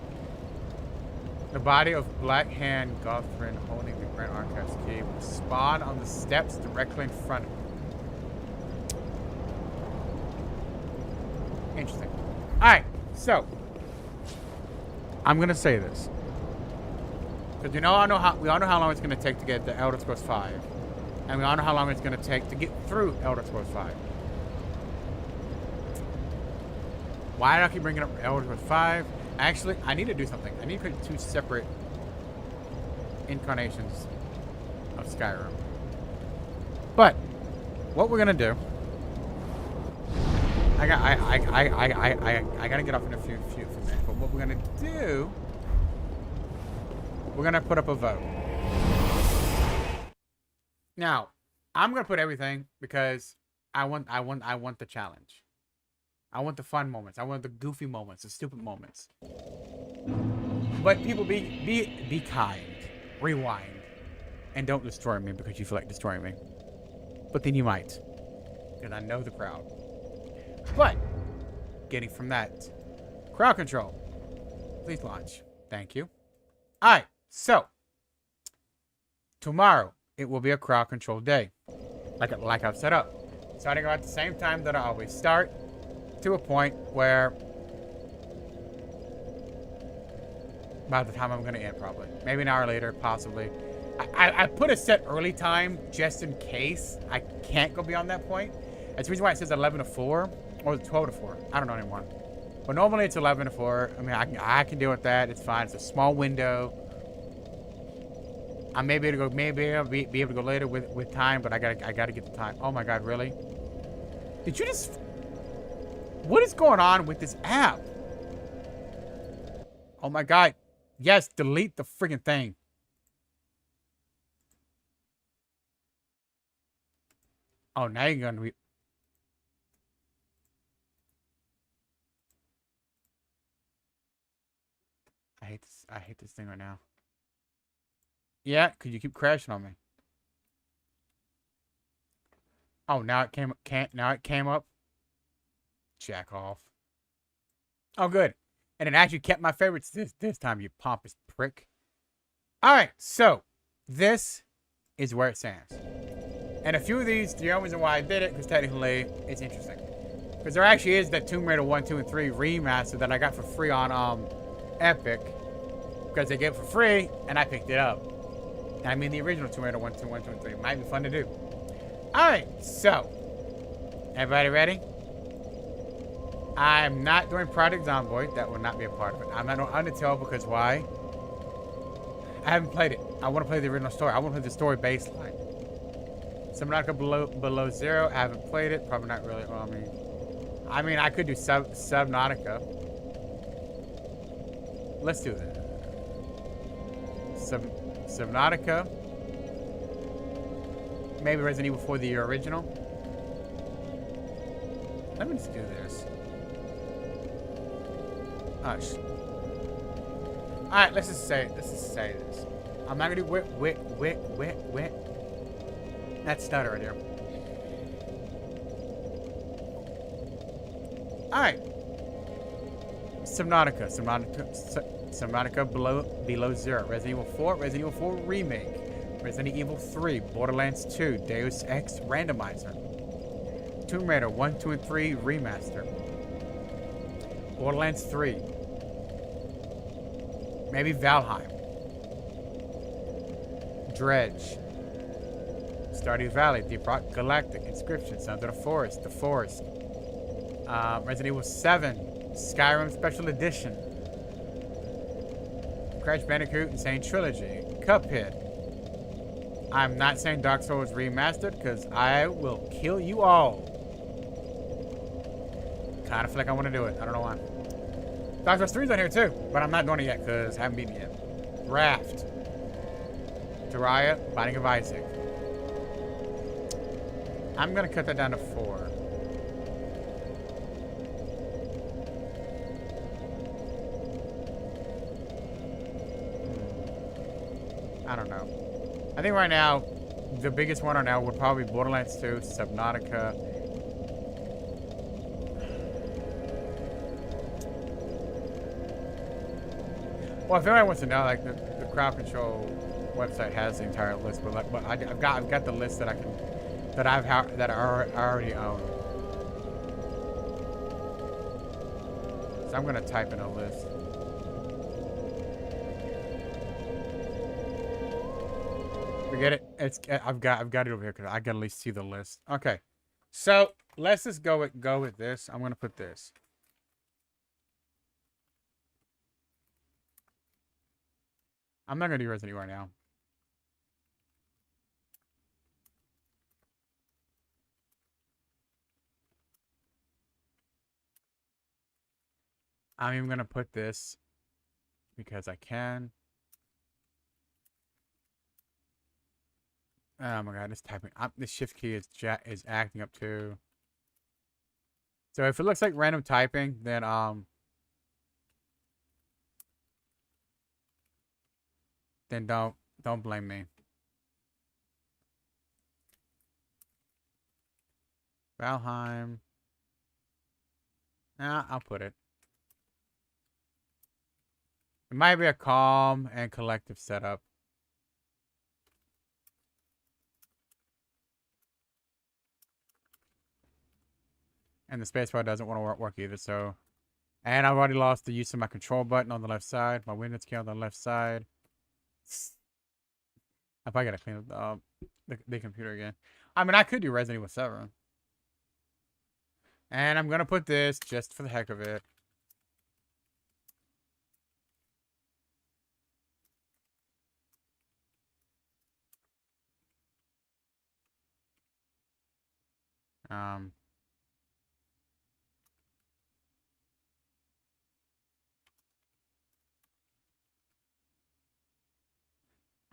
The body of Black Hand Gothrin holding the Grand Archives key will spawn on the steps directly in front of you. Interesting. Alright, so I'm gonna say this. Because we all know how long it's gonna take to get the Elder Scrolls 5. And we all know how long it's gonna take to get through Elder Scrolls 5. Why do I keep bringing up Elder Scrolls 5? Actually, I need to do something. I need to create 2 separate incarnations of Skyrim. But what we're gonna do, I gotta get off in a few minutes. But what we're gonna do, we're gonna put up a vote. Now, I'm gonna put everything because I want the challenge. I want the fun moments. I want the goofy moments, the stupid moments. But people, be kind. Rewind. And don't destroy me because you feel like destroying me. But then you might. Because I know the crowd. But, getting from that, crowd control. Please launch. Thank you. Alright, so. Tomorrow, it will be a crowd control day. Like I've set up. Starting about the same time that I always start. To a point where by the time I'm going to end, probably. Maybe an hour later, possibly. I put a set early time just in case I can't go beyond that point. That's the reason why it says 11 to 4 or 12 to 4. I don't know anymore. But normally it's 11 to 4. I mean, I can deal with that. It's fine. It's a small window. I may be able to go, be able to go later with time, but I gotta get the time. Oh my God, really? Did you just? What is going on with this app? Oh my God. Yes, delete the freaking thing. Oh, now you're gonna be. I hate this thing right now. Yeah, because you keep crashing on me. Oh, now it came up. Jack off. Oh, good. And it actually kept my favorites this time, you pompous prick. Alright, so this is where it stands. And a few of these, the only reason why I did it, because technically it's interesting. Because there actually is that Tomb Raider 1, 2, and 3 remaster that I got for free on Epic. Because they gave it for free, and I picked it up. I mean the original Tomb Raider 1, 2, 1, 2, and 3. Might be fun to do. Alright, so. Everybody ready? I'm not doing Project Zomboid. That will not be a part of it. I'm not doing Undertale because why? I haven't played it. I want to play the original story. I want to play the story baseline. Subnautica below Zero. I haven't played it. Probably not really. Well, I mean, I could do Subnautica. Let's do that. Subnautica. Maybe Resident Evil 4, the original. Let me just do this. Hush. Alright, let's just say this. I'm not gonna do wit. That's stutter right there. Alright. Subnautica below Zero. Resident Evil 4, Resident Evil 4 Remake. Resident Evil 3, Borderlands 2, Deus Ex Randomizer. Tomb Raider 1, 2, and 3 Remaster. Borderlands 3. Maybe Valheim. Dredge. Stardew Valley, Deep Rock Galactic, Inscription, Sons of the Forest, Resident Evil 7, Skyrim Special Edition. Crash Bandicoot Insane Trilogy. Cuphead. I'm not saying Dark Souls Remastered because I will kill you all kind of feel like I want to do it. I don't know why. Dark Souls 3's on here too, but I'm not doing it yet because I haven't beaten it yet. Raft. Jiraiya, Binding of Isaac. I'm going to cut that down to 4. I don't know. I think right now, the biggest one right now would probably be Borderlands 2, Subnautica. Well, if anyone wants to know, like the crowd control website has the entire list, but I've got the list that I already own. So I'm gonna type in a list. Forget it. I've got it over here because I can at least see the list. Okay, so let's just go with this. I'm gonna put this. I'm not gonna do Resident Evil right now. I'm even gonna put this because I can. Oh my god, this typing. This shift key is acting up too. So if it looks like random typing, then don't blame me. Valheim. Nah, I'll put it. It might be a calm and collective setup. And the spacebar doesn't want to work either, so. And I've already lost the use of my control button on the left side. My Windows key on the left side. I probably gotta clean up the computer again. I mean, I could do Resident Evil 7. And I'm gonna put this just for the heck of it.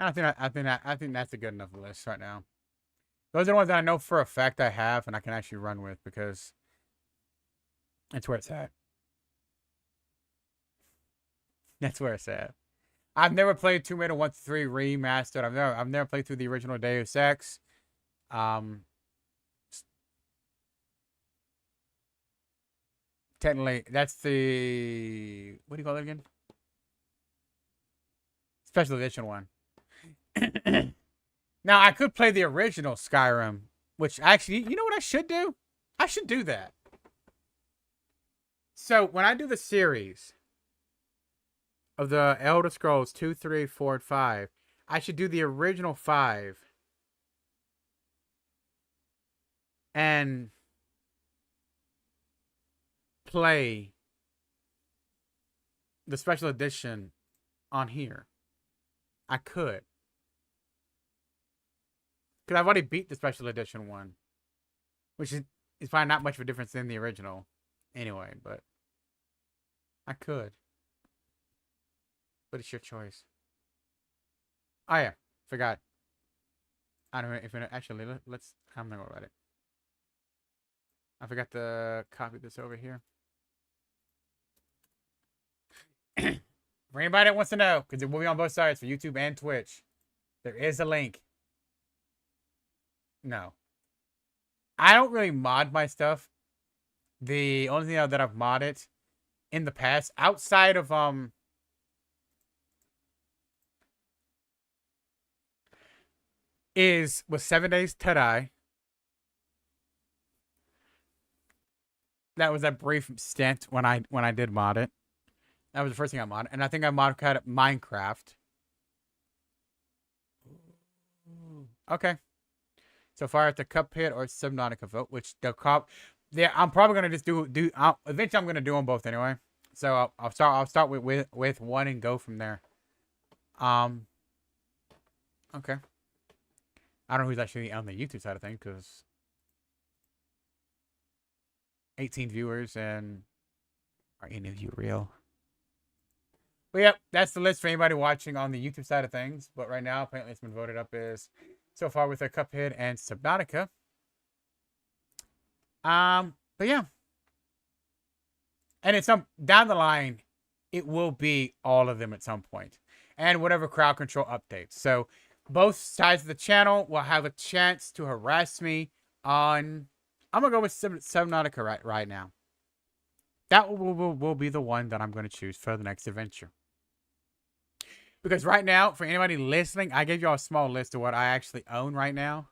I think that's a good enough list right now. Those are the ones that I know for a fact I have and I can actually run with because that's where it's at. That's where it's at. I've never played Tomb Raider 1 to 3 remastered. I've never played through the original Deus Ex. Technically, that's the what do you call it again? Special edition one. Now I could play the original Skyrim, which actually, you know what I should do? I should do that. So when I do the series of the Elder Scrolls 2, 3, 4, and 5, I should do the original 5 and play the special edition on here. I could. Because I've already beat the special edition one. Which is probably not much of a difference than the original. Anyway, but I could. But it's your choice. Oh yeah, forgot. I don't know if actually let's. I'm not gonna write it. I forgot to copy this over here. For anybody that wants to know, because it will be on both sides for YouTube and Twitch, there is a link. No. I don't really mod my stuff. The only thing that I've modded in the past, outside of was 7 Days to Die. That was a brief stint when I did mod it. That was the first thing I modded. And I think I modified Minecraft. Okay. So far at the Cuphead or Subnautica vote, which I'm probably gonna just do. Eventually, I'm gonna do them both anyway. So I'll start with one and go from there. Okay. I don't know who's actually on the YouTube side of things because 18 viewers, and are any of you real? But yep, that's the list for anybody watching on the YouTube side of things. But right now, apparently it's been voted up as so far with a Cuphead and Subnautica. But yeah. And it's down the line, it will be all of them at some point. And whatever crowd control updates. So both sides of the channel will have a chance to harass me on... I'm going to go with Subnautica right now. That will be the one that I'm going to choose for the next adventure. Because right now, for anybody listening, I gave you all a small list of what I actually own right now.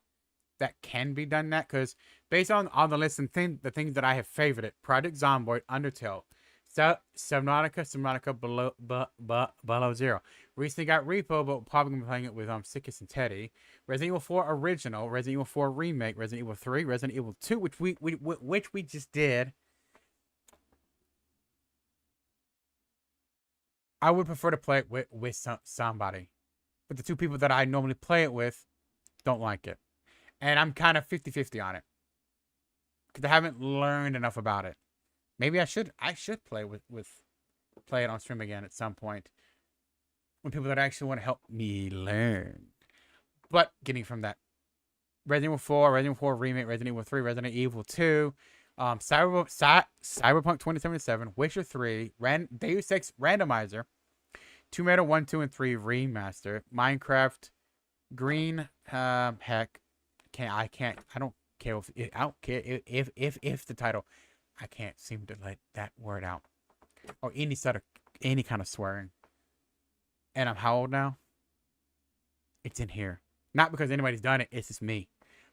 That can be done that. Because based on the list and the things that I have favorited. Project Zomboid, Undertale, Subnautica Below Zero. Recently got Repo, but probably going to be playing it with Sickest and Teddy. Resident Evil 4 Original, Resident Evil 4 Remake, Resident Evil 3, Resident Evil 2, which we just did. I would prefer to play it with somebody. But the two people that I normally play it with don't like it. And I'm kind of 50-50 on it. Because I haven't learned enough about it. Maybe I should play play it on stream again at some point. When people that actually want to help me learn. But getting from that. Resident Evil 4, Resident Evil 4 Remake, Resident Evil 3, Resident Evil 2, Cyberpunk 2077, Witcher 3, Deus Ex Randomizer, Tomb Raider 1, 2, and 3 Remaster, Minecraft, Green, heck, I don't care if the title, I can't seem to let that word out, or any kind of swearing. And I'm how old now? It's in here. Not because anybody's done it, it's just me.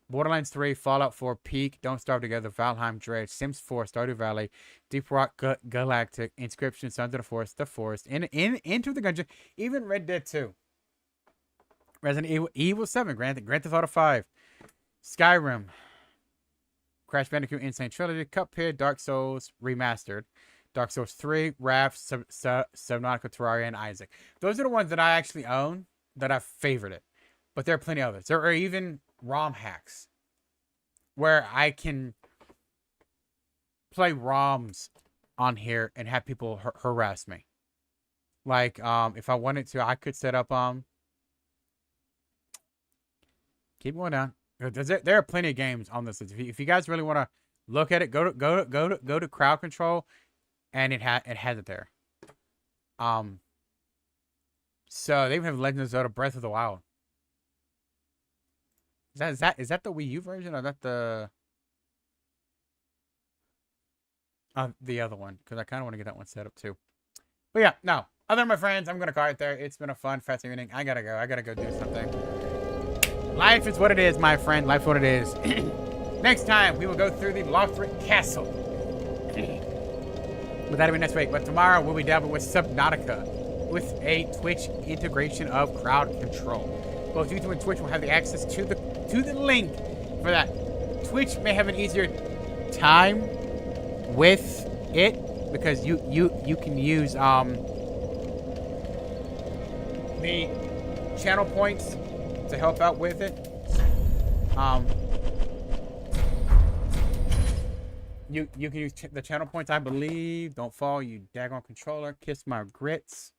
Borderlands 3, Fallout 4, Peak, Don't Starve Together, Valheim, Dredge, Sims 4, Stardew Valley, Deep Rock Galactic, Inscription, Sons of the Forest, Into the Gungeon, even Red Dead 2. Resident Evil 7, Grand Theft Auto 5, Skyrim, Crash Bandicoot Insane Trilogy, Cuphead, Dark Souls Remastered, Dark Souls 3, Wrath, Subnautica, Terraria, and Isaac. Those are the ones that I actually own, that I've favorited. But there are plenty of others. There are even ROM hacks where I can play ROMs on here and have people harass me. Like, if I wanted to, I could set up, keep going down. There are plenty of games on this. If you guys really want to look at it, go to crowd control, and it has it there. So they even have Legend of Zelda Breath of the Wild. Is that the Wii U version, or is that the other one? Because I kind of want to get that one set up too. But yeah, no. Other than my friends, I'm gonna call it there. It's been a fun, fast evening. I gotta go. I gotta go do something. Life is what it is, my friend. Life's what it is. Next time we will go through the Lothric Castle. But that'll be next week. But tomorrow we'll be dabbling with Subnautica with a Twitch integration of crowd control. Both YouTube and Twitch will have the access to the link for that. Twitch may have an easier time with it because you can use the channel points to help out with it. You can use the channel points, I believe. Don't fall, you daggone controller. Kiss my grits.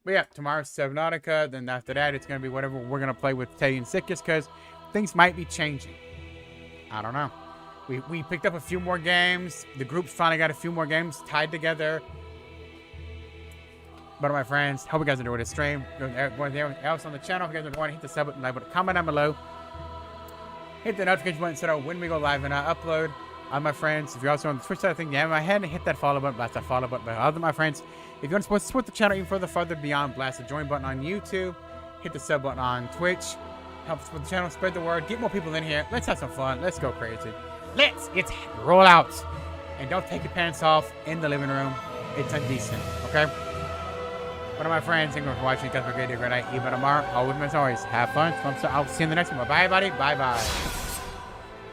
But yeah, tomorrow's Subnautica. Then after that, it's going to be whatever we're going to play with Teddy and Sickest, because things might be changing. I don't know. We picked up a few more games. The group's finally got a few more games tied together. But my friends, hope you guys enjoyed this stream. Everyone else on the channel, if you guys are going, hit the sub button, like button, comment down below. Hit the notification button so that when we go live and I upload. My friends, if you're also on the Twitch side of things, yeah, my hand, hit that follow button, blast that follow button. But other my friends, if you want to support the channel even further beyond, blast the join button on YouTube, hit the sub button on Twitch, help support the channel, spread the word, get more people in here. Let's have some fun. Let's go crazy. Let's roll out. And don't take your pants off in the living room. It's indecent, okay? One of my friends, thank you for watching. You guys have a great day, great night. Even tomorrow, always, as always, have fun. So I'll see you in the next one. Bye, buddy. Bye-bye.